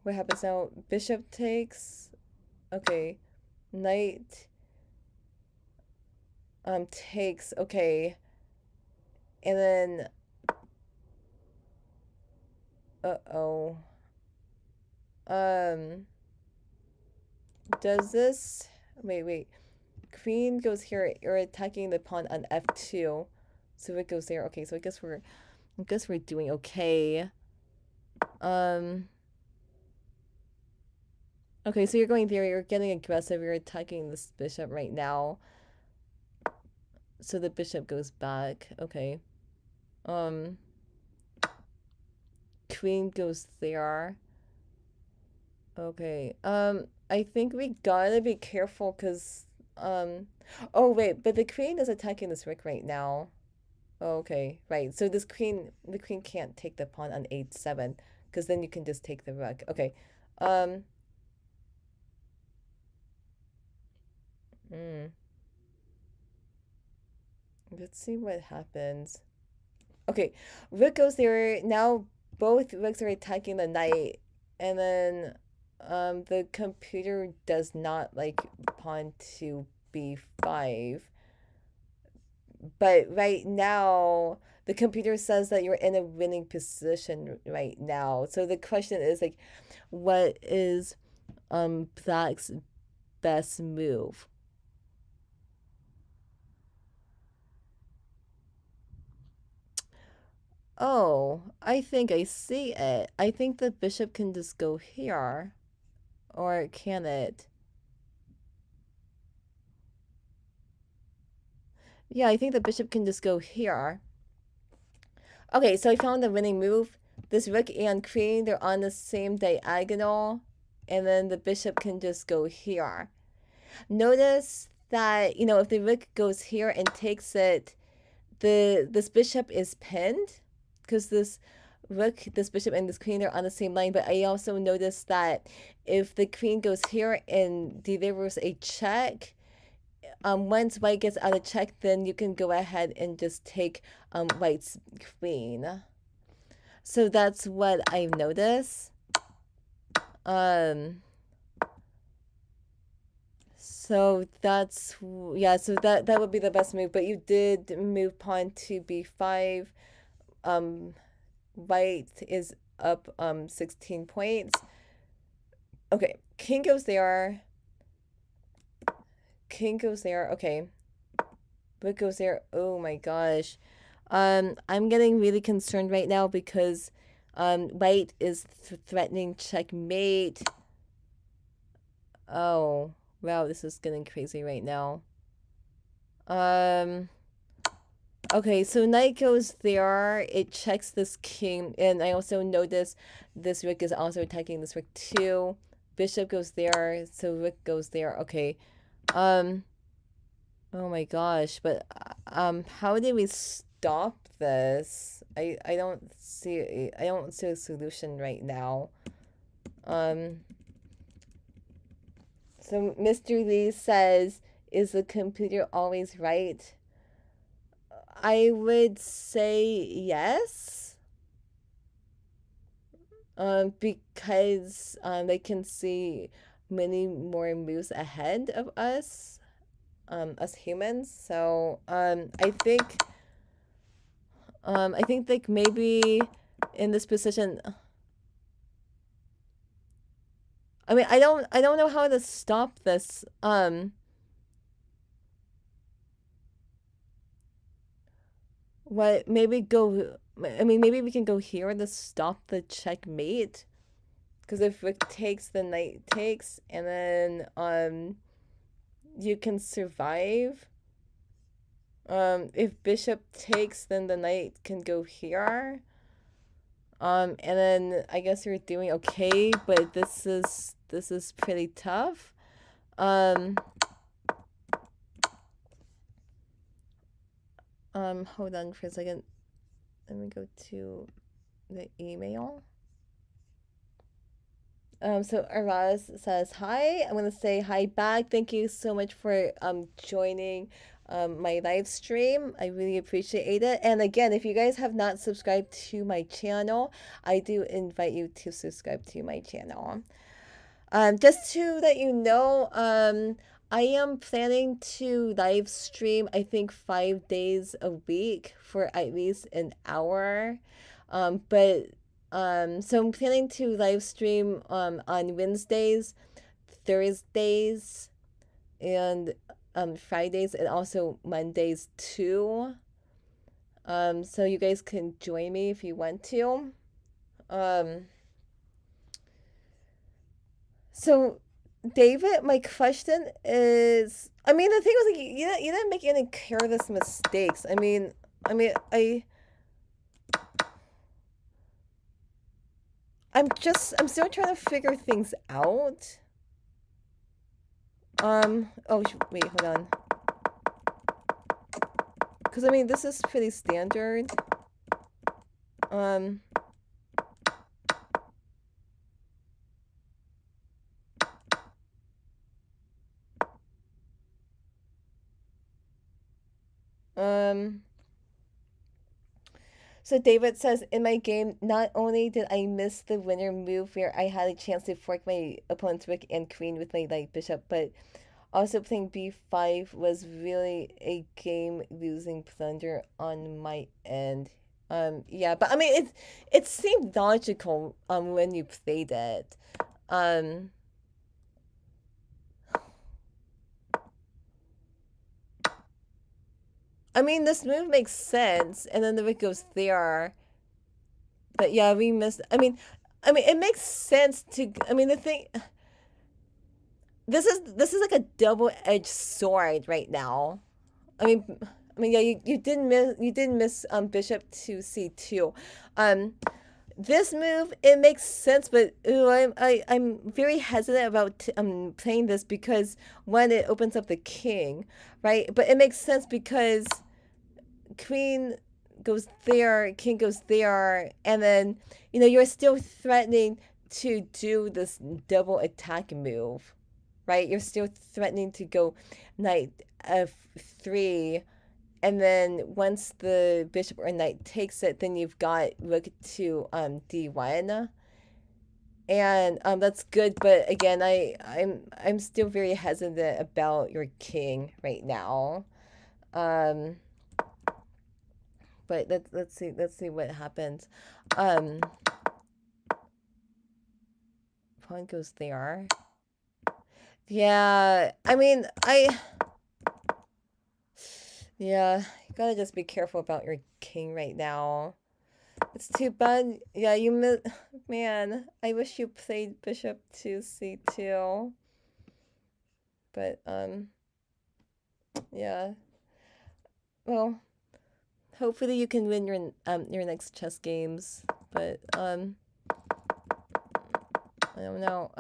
What happens now? Bishop takes. Okay. Knight takes. Okay. And then uh-oh. Does this wait. Queen goes here. You're attacking the pawn on f2. So it goes there. Okay, so I guess we're doing okay. Okay, so you're going there, you're getting aggressive, you're attacking this bishop right now. So the bishop goes back. Okay. Queen goes there. Okay. I think we gotta be careful because oh wait, but the queen is attacking this rook right now. Oh, okay, right. So the queen can't take the pawn on h7 because then you can just take the rook. Okay. Let's see what happens. Okay, rook goes there. Now both rooks are attacking the knight, and then the computer does not like pawn to b5. But right now, the computer says that you're in a winning position right now. So the question is like, what is Black's best move? Oh, I think I see it. I think the bishop can just go here. Or can it? Yeah, I think the bishop can just go here. Okay, so I found the winning move. This rook and queen, they're on the same diagonal. And then the bishop can just go here. Notice that, you know, if the rook goes here and takes it, this bishop is pinned because this rook, this bishop, and this queen are on the same line. But I also noticed that if the queen goes here and delivers a check, once white gets out of check, then you can go ahead and just take white's queen. So that's what I noticed. So that's, yeah, so that would be the best move. But you did move pawn to b5. White is up 16 points. Okay, king goes there. King goes there. Okay. Rook goes there. Oh my gosh. I'm getting really concerned right now because white is threatening checkmate. Oh, wow, this is getting crazy right now. Okay, so knight goes there. It checks this king, and I also notice this rook is also attacking this rook too. Bishop goes there, so rook goes there. Okay. Oh my gosh, but how do we stop this? I don't see a solution right now. So Mr. Lee says, is the computer always right? I would say yes. Because they can see many more moves ahead of us, us humans. So I think like maybe in this position. I mean, I don't know how to stop this. What, maybe go, I mean, maybe we can go here to stop the checkmate. Because if rook takes, the knight takes, and then you can survive. If bishop takes, then the knight can go here. And then I guess you're doing okay, but this is pretty tough. Hold on for a second. Let me go to the email. So Araz says hi. I'm gonna say hi back. Thank you so much for joining my live stream. I really appreciate it. And again, if you guys have not subscribed to my channel, I do invite you to subscribe to my channel. Just to let you know, I am planning to live stream, I think 5 days a week for at least an hour. So I'm planning to live stream on Wednesdays, Thursdays, and Fridays, and also Mondays too. So you guys can join me if you want to. So David, my question is, I mean, the thing was like you didn't make any careless mistakes. I'm still trying to figure things out. Oh wait, hold on. Because I mean, this is pretty standard. Um. So David says, in my game, not only did I miss the winner move where I had a chance to fork my opponent's rook and queen with my light bishop, but also playing b5 was really a game losing blunder on my end. Yeah, but I mean it seemed logical when you played it. Um I mean this move makes sense, and then the rook goes there. But yeah, we missed. I mean, it makes sense to. I mean, the thing. This is like a double-edged sword right now. I mean, yeah, you did miss bishop to c2. Um, this move it makes sense, but ooh, I'm very hesitant about playing this because when it opens up the king, right? But it makes sense because queen goes there, king goes there, and then you're still threatening to do this double attack move, right? You're still threatening to go knight f3, and then once the bishop or knight takes it, then you've got rook to d1, and that's good. But again, I'm still very hesitant about your king right now. Um, but let's see what happens. Um, Pawn goes there. Yeah, I mean, yeah, you gotta just be careful about your king right now. It's too bad. Yeah, man, I wish you played bishop to c2. But, yeah. Well, hopefully you can win your next chess games. But, I don't know.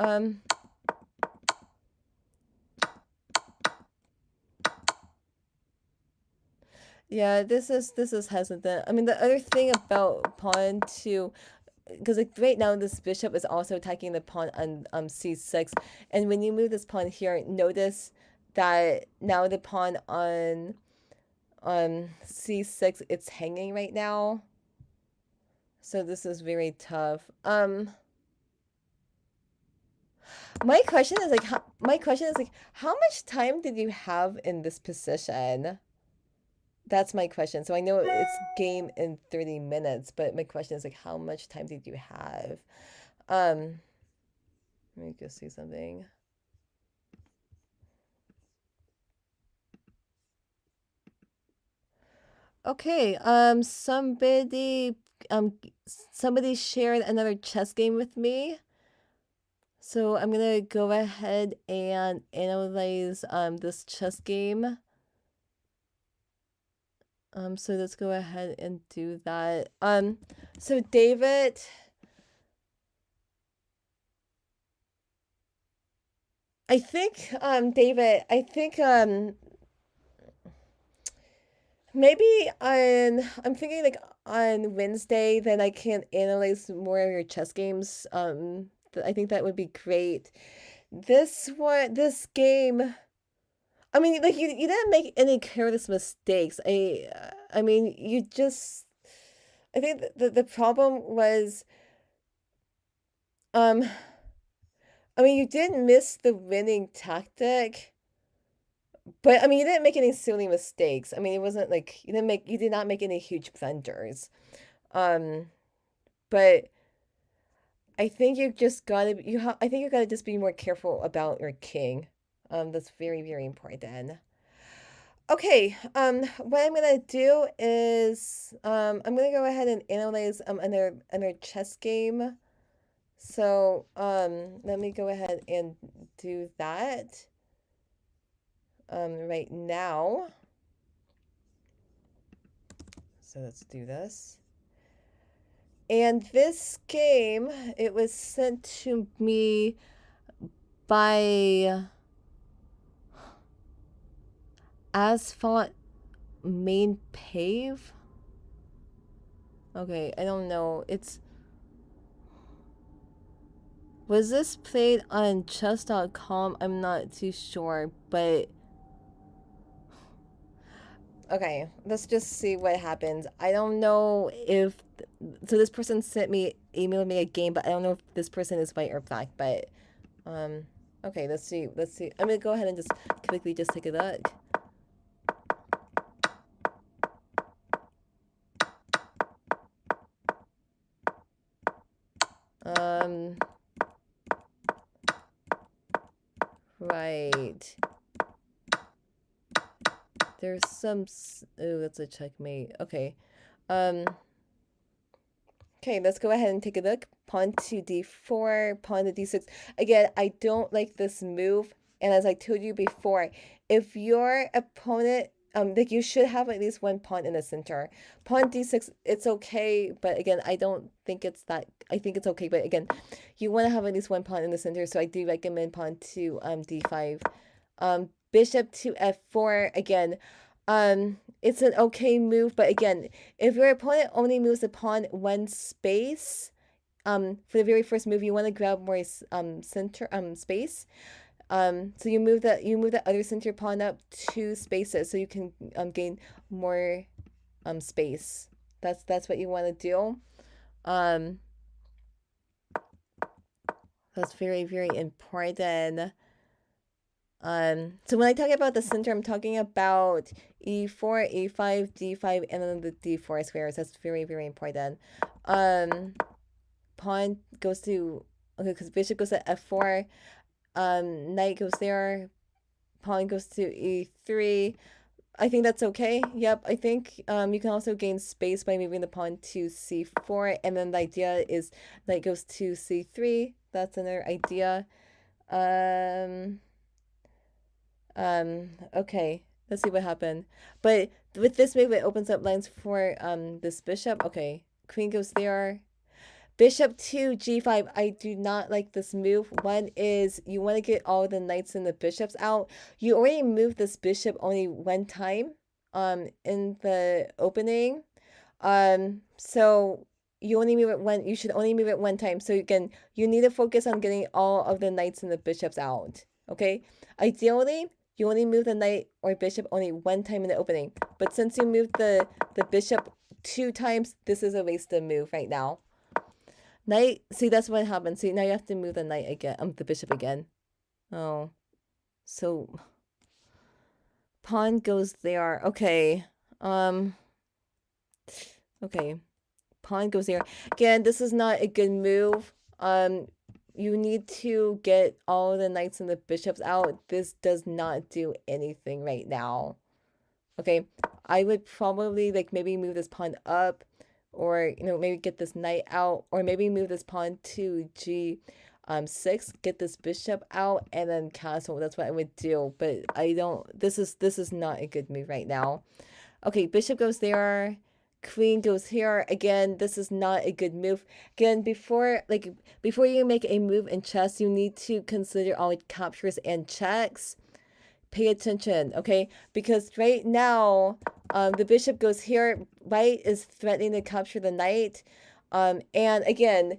Yeah, this is hesitant. I mean, the other thing about pawn to, because like right now this bishop is also attacking the pawn on c6, and when you move this pawn here, notice that now the pawn on c6 it's hanging right now. So this is very tough. My question is like, how much time did you have in this position? That's my question. So I know it's game in 30 minutes, but my question is like, how much time did you have? Let me go see something. Okay, somebody shared another chess game with me. So I'm gonna go ahead and analyze this chess game. So let's go ahead and do that. So David, I think maybe I'm thinking like on Wednesday, then I can analyze more of your chess games. I think that would be great. This game, I mean, like you didn't make any careless mistakes. I mean, you just, I think the problem was, um, I mean, you did miss the winning tactic, but I mean, you didn't make any silly mistakes. I mean, it wasn't like you did not make any huge blunders. Um, but I think I think you gotta just be more careful about your king. That's very, very important. Okay, what I'm gonna do is I'm gonna go ahead and analyze another chess game. So let me go ahead and do that right now. So let's do this. And this game, it was sent to me by Asphalt Main Pave. Okay, I don't know. Was this played on chess.com? I'm not too sure, but Okay, let's just see what happens. I don't know if so this person emailed me a game, but I don't know if this person is white or black, but um okay, let's see. Let's see. I'm gonna go ahead and just quickly just take a look. Um right. There's some oh, that's a checkmate. Okay. Um Okay, let's go ahead and take a look. Pawn to d4, pawn to d6. Again, I don't like this move. And as I told you before, if your opponent, like you should have at least one pawn in the center. Pawn d6, it's okay, but again, I don't think it's that. I think it's okay, but again, you want to have at least one pawn in the center. So I do recommend pawn to d5. Bishop to f4. Again, it's an okay move, but again, if your opponent only moves the pawn one space, for the very first move, you want to grab more center space. So you move the other center pawn up 2 spaces, so you can gain more space. That's what you want to do. That's very, very important. So when I talk about the center, I'm talking about e4, a5, d5, and then the d4 squares. That's very, very important. Pawn goes to, okay, because bishop goes to f4. Knight goes there. Pawn goes to e3. I think that's okay. Yep, I think you can also gain space by moving the pawn to c4, and then the idea is knight goes to c3. That's another idea. Okay. Let's see what happened. But with this move, it opens up lines for this bishop. Okay. Queen goes there. Bishop to g5. I do not like this move. One is you want to get all the knights and the bishops out. You already moved this bishop only one time in the opening. So you should only move it one time. So you need to focus on getting all of the knights and the bishops out. Okay? Ideally, you only move the knight or bishop only one time in the opening. But since you moved the bishop 2 times, this is a wasted move right now. Knight, see, that's what happens. See, now you have to move the knight again, the bishop again. Oh. So pawn goes there. Okay. Okay. Pawn goes there. Again, this is not a good move. You need to get all the knights and the bishops out. This does not do anything right now. Okay, I would probably like maybe move this pawn up, or maybe get this knight out, or maybe move this pawn to g6, get this bishop out, and then castle. That's what I would do. But I don't. This is not a good move right now. Okay, bishop goes there. Queen goes here. Again, this is not a good move. Again, before you make a move in chess, you need to consider all captures and checks. Pay attention, okay? Because right now, the bishop goes here. White is threatening to capture the knight. And again,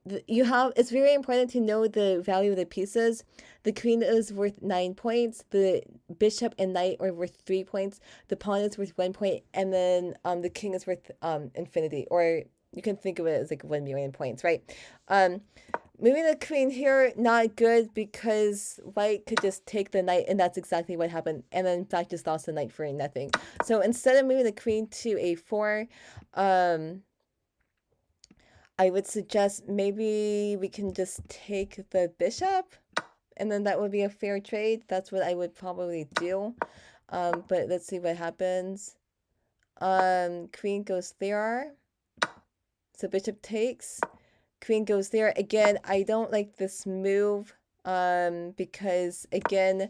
it's very important to know the value of the pieces. The queen is worth 9 points. The bishop and knight are worth 3 points. The pawn is worth 1 point, and then the king is worth infinity, or you can think of it as like 1 million points, right? Moving the queen here, not good, because white could just take the knight, and that's exactly what happened. And then black just lost the knight for nothing. So instead of moving the queen to a4, I would suggest maybe we can just take the bishop, and then that would be a fair trade. That's what I would probably do. But let's see what happens. Queen goes there. So bishop takes. Queen goes there. Again, I don't like this move because, again,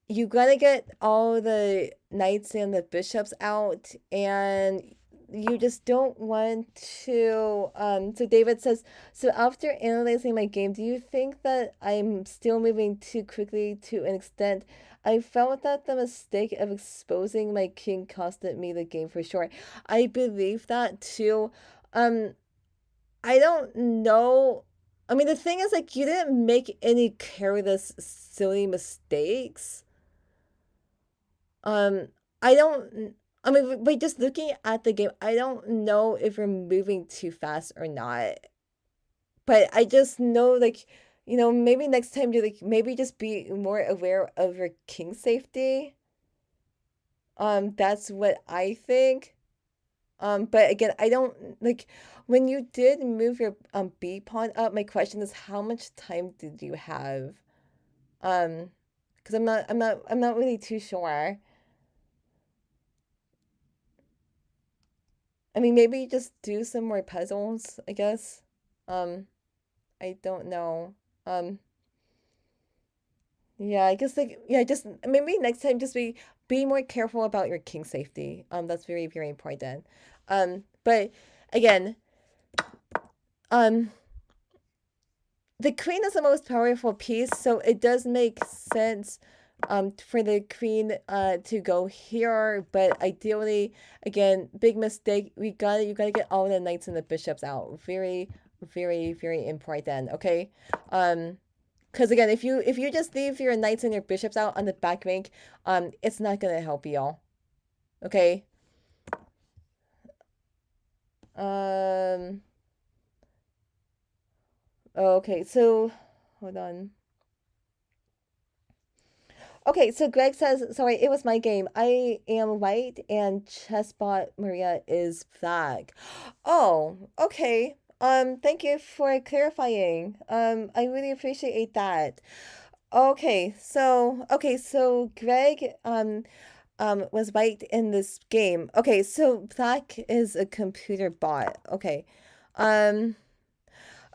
you gotta get all the knights and the bishops out, and you just don't want to. So David says, so after analyzing my game, do you think that I'm still moving too quickly to an extent? I felt that the mistake of exposing my king costed me the game for sure. I believe that too. I don't know. I mean, the thing is, like, you didn't make any careless, silly mistakes. Um, I don't. I mean, by just looking at the game, I don't know if we're moving too fast or not. But I just know, like, maybe next time you like maybe just be more aware of your king safety. That's what I think. But again, I don't like when you did move your B pawn up. My question is, how much time did you have? Um, because I'm not really too sure. I mean, maybe just do some more puzzles, I guess. Um, I don't know. Um, yeah, I guess like yeah, just maybe next time just be more careful about your king safety. That's very, very important. But again, um, the queen is the most powerful piece, so it does make sense for the queen to go here, but ideally, again, big mistake. You gotta get all the knights and the bishops out. Very, very, very important. Okay. Because again, if you just leave your knights and your bishops out on the back rank, it's not gonna help y'all. Okay. Um. Okay. So, hold on. Okay, so Greg says, sorry, it was my game. I am white and Chessbot Maria is black. Oh, okay. Thank you for clarifying. I really appreciate that. Okay, so Greg was white in this game. Okay, so black is a computer bot. Okay. Um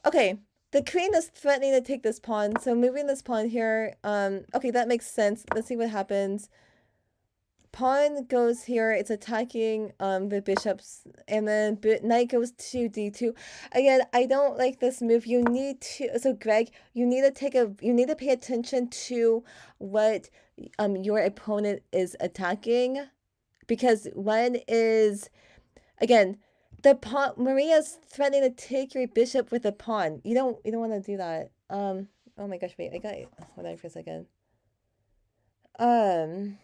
Okay, the queen is threatening to take this pawn, so moving this pawn here, okay, that makes sense. Let's see what happens. Pawn goes here, it's attacking the bishops, and then knight goes to d2. Again, I don't like this move. You need to, so Greg, you need to pay attention to what your opponent is attacking, because one is, again, the pawn, Maria's threatening to take your bishop with a pawn. You don't want to do that. Oh my gosh, wait, hold on for a second. Um,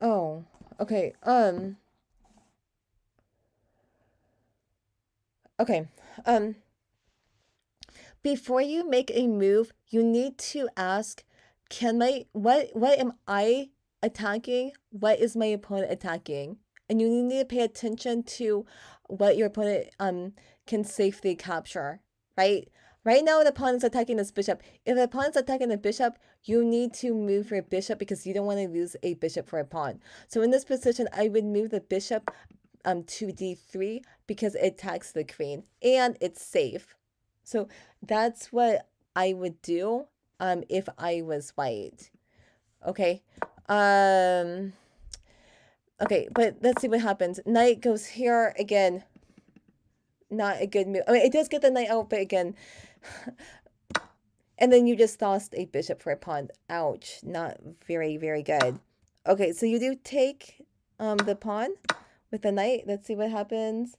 oh, okay. Okay. Um, Before you make a move, you need to ask, what am I attacking? What is my opponent attacking? And you need to pay attention to what your opponent can safely capture, right? Right now, the opponent's attacking this bishop. If the opponent's attacking the bishop, you need to move your bishop because you don't want to lose a bishop for a pawn. So in this position, I would move the bishop to d3 because it attacks the queen and it's safe. So that's what I would do if I was white. Okay. Um okay, but let's see what happens. Knight goes here again. Not a good move. I mean, it does get the knight out, but again, and then you just lost a bishop for a pawn. Ouch. Not very, very good. Okay, so you do take the pawn with the knight. Let's see what happens.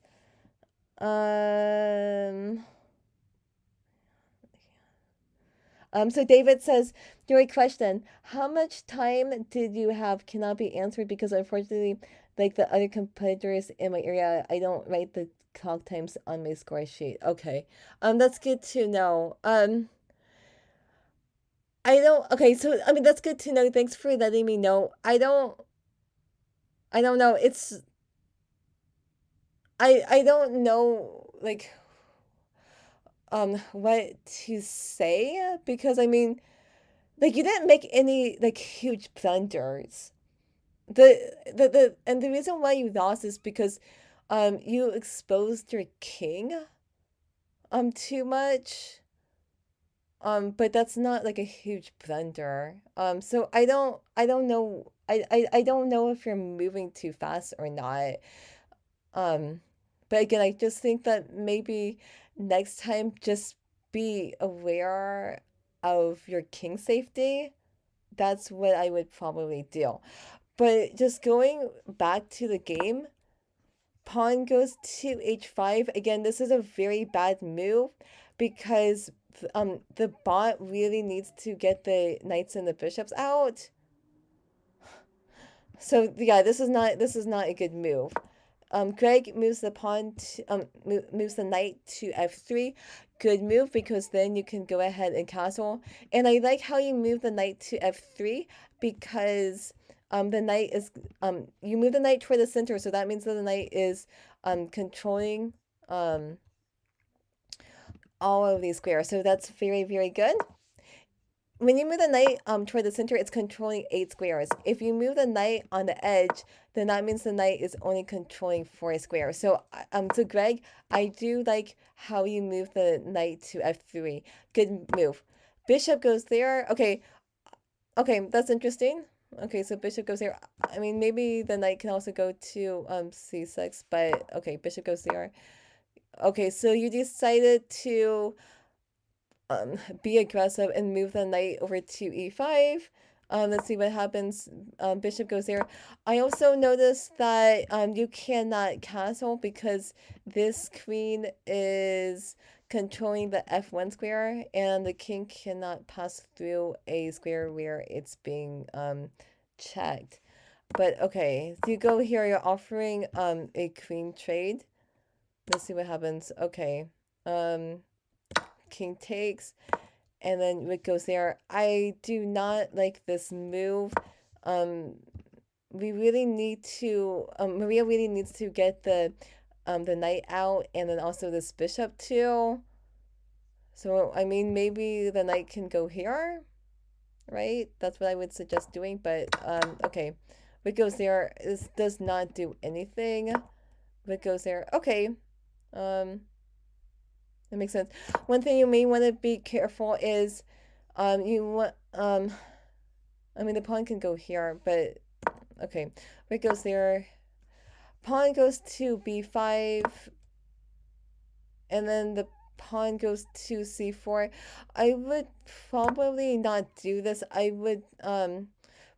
So David says, your question, how much time did you have cannot be answered because unfortunately, like the other competitors in my area, I don't write the clock times on my score sheet. Okay. That's good to know. I don't, okay, so, I mean, that's good to know. Thanks for letting me know. I don't know. I don't know, like, what to say because, I mean, like, you didn't make any, like, huge blunders. And the reason why you lost is because you exposed your king too much. But that's not like a huge blunder. So I don't know, I don't know if you're moving too fast or not. Um but again, I just think that maybe next time just be aware of your king safety. That's what I would probably do. But just going back to the game, pawn goes to h5. Again, this is a very bad move because the bot really needs to get the knights and the bishops out. So yeah, this is not a good move. Greg moves the pawn to, moves the knight to f3. Good move, because then you can go ahead and castle. And I like how you move the knight to f3, because the knight is you move the knight toward the center, so that means that the knight is controlling all of these squares. So that's very, very good. When you move the knight toward the center, it's controlling 8 squares. If you move the knight on the edge, then that means the knight is only controlling 4 squares. So so Greg, I do like how you move the knight to f3. Good move. Bishop goes there. Okay, that's interesting. Okay, so bishop goes there. I mean, maybe the knight can also go to c6, but okay, bishop goes there. Okay, so you decided to be aggressive and move the knight over to e5. Let's see what happens. Bishop goes there. I also noticed that you cannot castle because this queen is controlling the f1 square, and the king cannot pass through a square where it's being checked. But okay, so you go here, you're offering a queen trade. Let's see what happens. Okay. King takes, and then it goes there. I do not like this move. We really need to Maria really needs to get the knight out, and then also this bishop too. So I mean, maybe the knight can go here, right? That's what I would suggest doing. But okay, what goes there? This does not do anything. What goes there? Okay. That makes sense. One thing you may want to be careful is, you want, I mean, the pawn can go here, but, okay. It goes there. Pawn goes to b5, and then the pawn goes to c4. I would probably not do this. I would,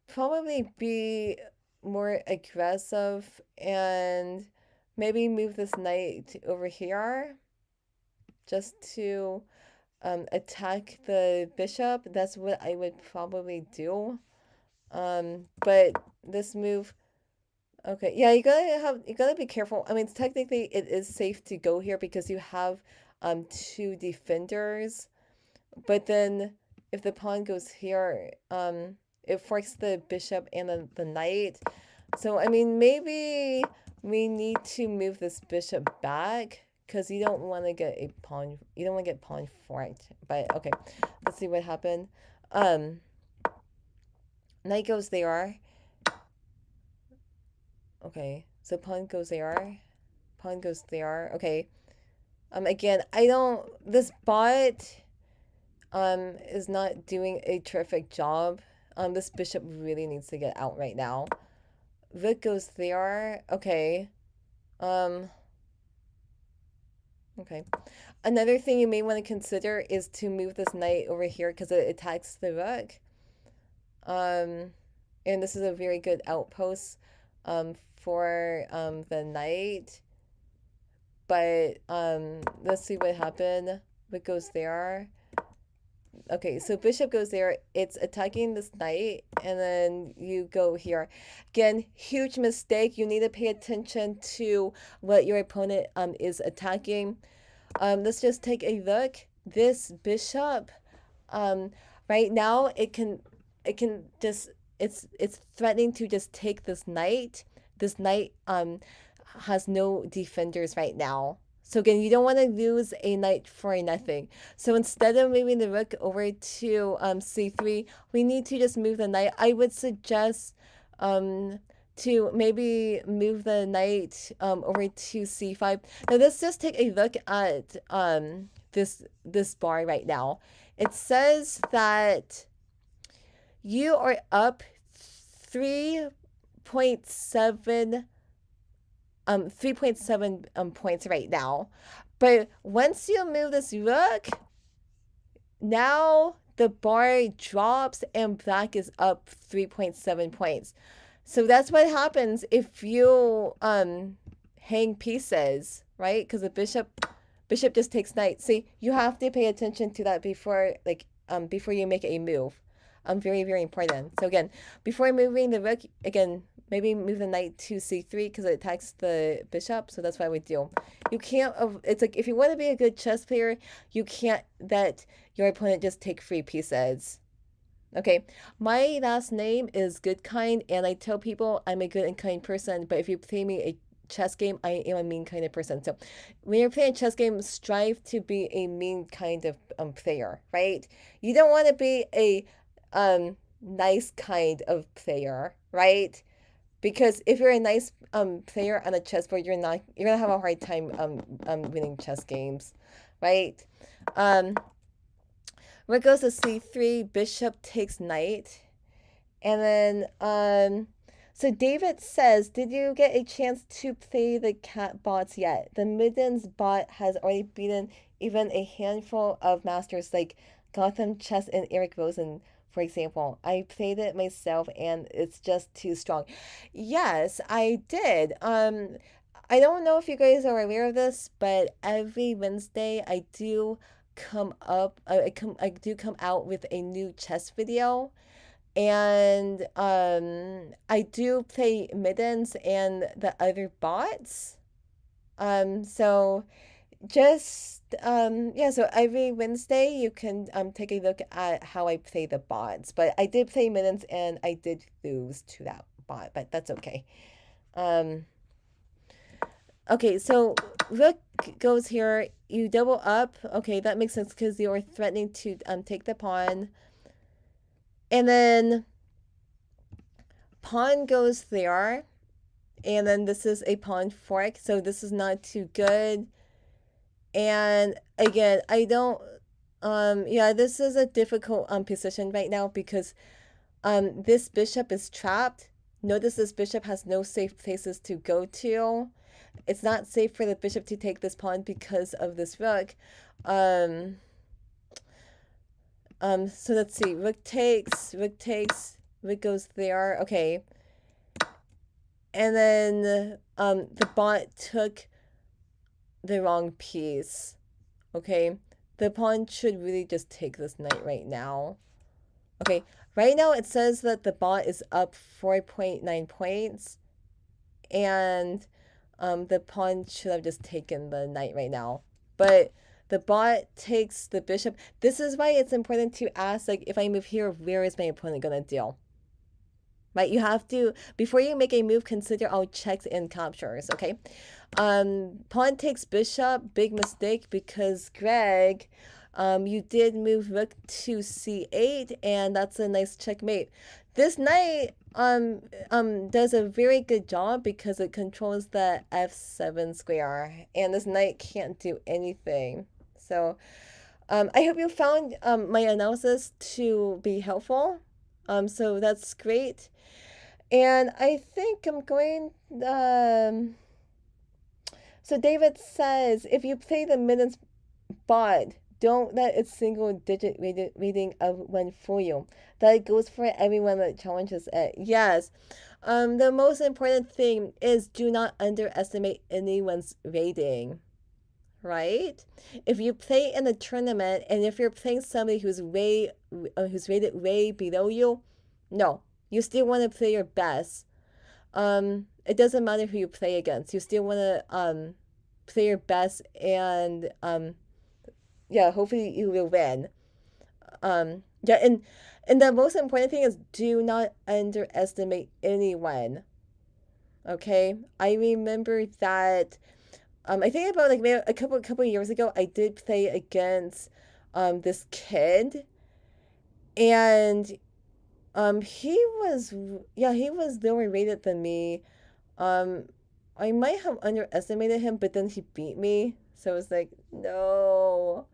probably be more aggressive and maybe move this knight over here, just to attack the bishop. That's what I would probably do. But this move, okay, yeah, you gotta be careful. I mean, technically it is safe to go here because you have 2 defenders, but then if the pawn goes here, it forks the bishop and the knight. So I mean, maybe we need to move this bishop back, because you don't want to get a pawn. You don't want to get pawn forked. But okay, let's see what happened. Knight goes there. Okay, so pawn goes there. Pawn goes there. Okay. Again, I don't. This bot is not doing a terrific job. This bishop really needs to get out right now. Rook goes there. Okay. Okay. Another thing you may want to consider is to move this knight over here because it attacks the rook. And this is a very good outpost for the knight. But let's see what happened. What goes there? Okay, so bishop goes there. It's attacking this knight, and then you go here. Again, huge mistake. You need to pay attention to what your opponent is attacking. Let's just take a look. This bishop, right now it can just it's threatening to just take this knight. This knight has no defenders right now. So again, you don't want to lose a knight for nothing. So instead of moving the rook over to c3, we need to just move the knight. I would suggest to maybe move the knight over to c5. Now let's just take a look at this bar right now. It says that you are up 3.7 points right now. But once you move this rook, now the bar drops and black is up 3.7 points. So that's what happens if you hang pieces, right? Because the bishop Bishop just takes knight. See, you have to pay attention to that before you make a move. Very, very important. So again, before moving the rook, again, maybe move the knight to c3 because it attacks the bishop. So that's why we do. You can't. It's like if you want to be a good chess player, you can't let your opponent just take free pieces. Okay, my last name is Goodkind, and I tell people I'm a good and kind person. But if you play me a chess game, I am a mean kind of person. So when you're playing a chess game, strive to be a mean kind of player, right? You don't want to be a nice kind of player, right? Because if you're a nice player on a chessboard, you're gonna have a hard time winning chess games, right? Rook goes to c3, bishop takes knight. And then, so David says, did you get a chance to play the cat bots yet? The Middens bot has already beaten even a handful of masters like Gotham Chess and Eric Rosen, for example. I played it myself and it's just too strong. Yes, I did. I don't know if you guys are aware of this, but every Wednesday I do I do come out with a new chess video, and I do play middens and the other bots. So just yeah, so every Wednesday you can take a look at how I play the bots. But I did play middens and I did lose to that bot, but that's okay. Okay, so rook goes here. You double up. Okay, that makes sense because you're threatening to take the pawn. And then pawn goes there. And then this is a pawn fork, so this is not too good. And again, I don't yeah, this is a difficult position right now because this bishop is trapped. Notice this bishop has no safe places to go to. It's not safe for the bishop to take this pawn because of this rook. So let's see. Rook takes, rook goes there. Okay. And then the bot took the wrong piece. Okay. The pawn should really just take this knight right now. Okay. Right now it says that the bot is up 4.9 points. And the pawn should have just taken the knight right now. But the bot takes the bishop. This is why it's important to ask, like, if I move here, where is my opponent going to deal? Right? You have to, before you make a move, consider all checks and captures, okay? Pawn takes bishop, big mistake because Greg, you did move rook to c8, and that's a nice checkmate. This knight does a very good job because it controls the f7 square, and this knight can't do anything. So I hope you found my analysis to be helpful. So that's great. And I think I'm going so David says, if you play the middens bot, don't let its single digit reading of one fool you. That goes for everyone that challenges it. Yes. The most important thing is do not underestimate anyone's rating. Right? If you play in a tournament and if you're playing somebody who's rated way below you, no, you still want to play your best. It doesn't matter who you play against. You still want to play your best, and yeah, hopefully you will win. Yeah, and the most important thing is do not underestimate anyone. Okay, I remember that. I think about like maybe a couple of years ago, I did play against this kid, and he was lower rated than me. I might have underestimated him, but then he beat me, so it was like no,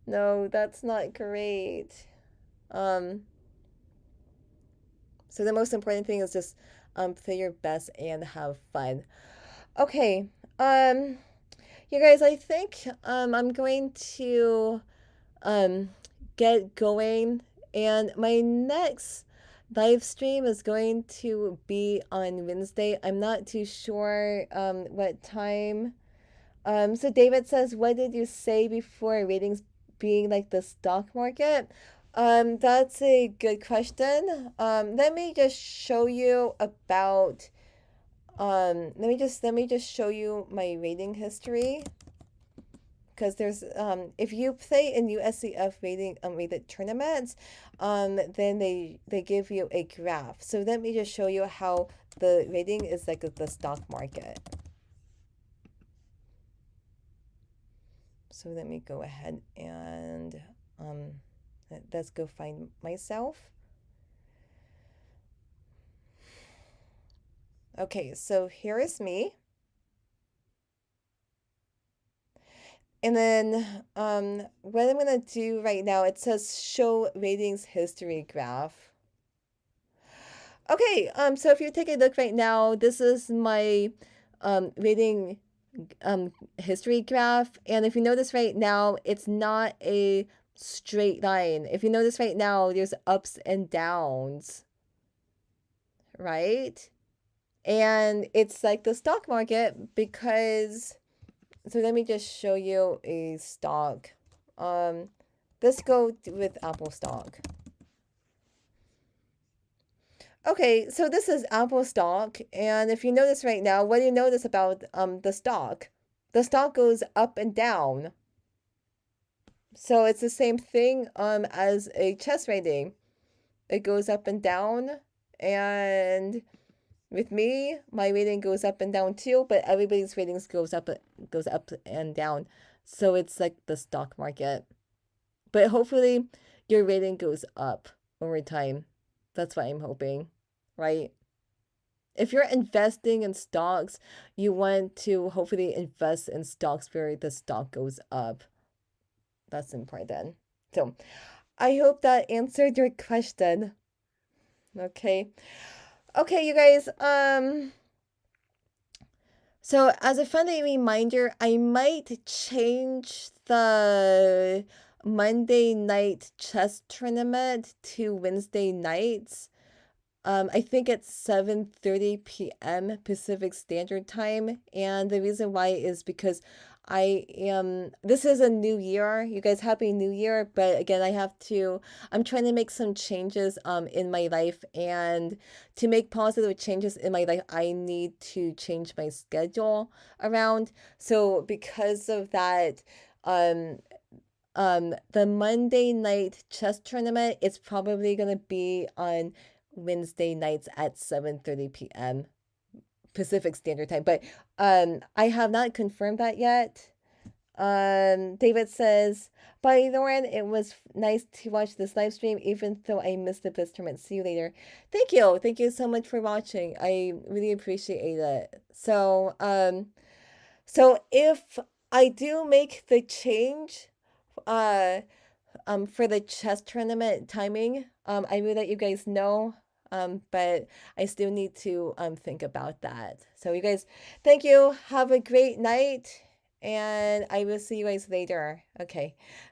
that's not great. So the most important thing is just play your best and have fun. Okay. You guys, I think I'm going to get going, and my next live stream is going to be on Wednesday. I'm not too sure what time. So David says, what did you say before ratings being like the stock market? That's a good question. Let me just show you about let me just show you my rating history, because there's if you play in USCF rated tournaments, then they give you a graph. So let me just show you how the rating is like the stock market. So let me go ahead and let's go find myself. Okay, so here is me. And then what I'm gonna do right now, it says show ratings history graph. Okay, so if you take a look right now, this is my rating history graph. And if you notice right now, it's not a straight line. If you notice right now, there's ups and downs, right? And it's like the stock market because, so let me just show you a stock. Let's go with Apple stock. Okay, so this is Apple stock, and if you notice right now, what do you notice about the stock? The stock goes up and down. So it's the same thing as a chess rating. It goes up and down, and with me, my rating goes up and down too, but everybody's ratings goes up and down. So it's like the stock market. But hopefully your rating goes up over time. That's what I'm hoping, right? If you're investing in stocks, you want to hopefully invest in stocks where the stock goes up. That's important. So I hope that answered your question. Okay. Okay, you guys. So as a friendly reminder, I might change the Monday night chess tournament to Wednesday nights. I think it's 7:30 p.m. Pacific Standard Time, and the reason why is because this is a new year. You guys, happy new year. But again, I'm trying to make some changes in my life, and to make positive changes in my life, I need to change my schedule around. So because of that, um the Monday night chess tournament, it's probably gonna be on Wednesday nights at 7:30 p.m. Pacific Standard Time. But I have not confirmed that yet. David says, "Bye, Lauren. It was nice to watch this live stream, even though I missed the Blitz tournament. See you later." Thank you. Thank you so much for watching. I really appreciate it. So if I do make the change, uh for the chess tournament timing, I will let you guys know. But I still need to think about that. So you guys, thank you. Have a great night, and I will see you guys later. Okay.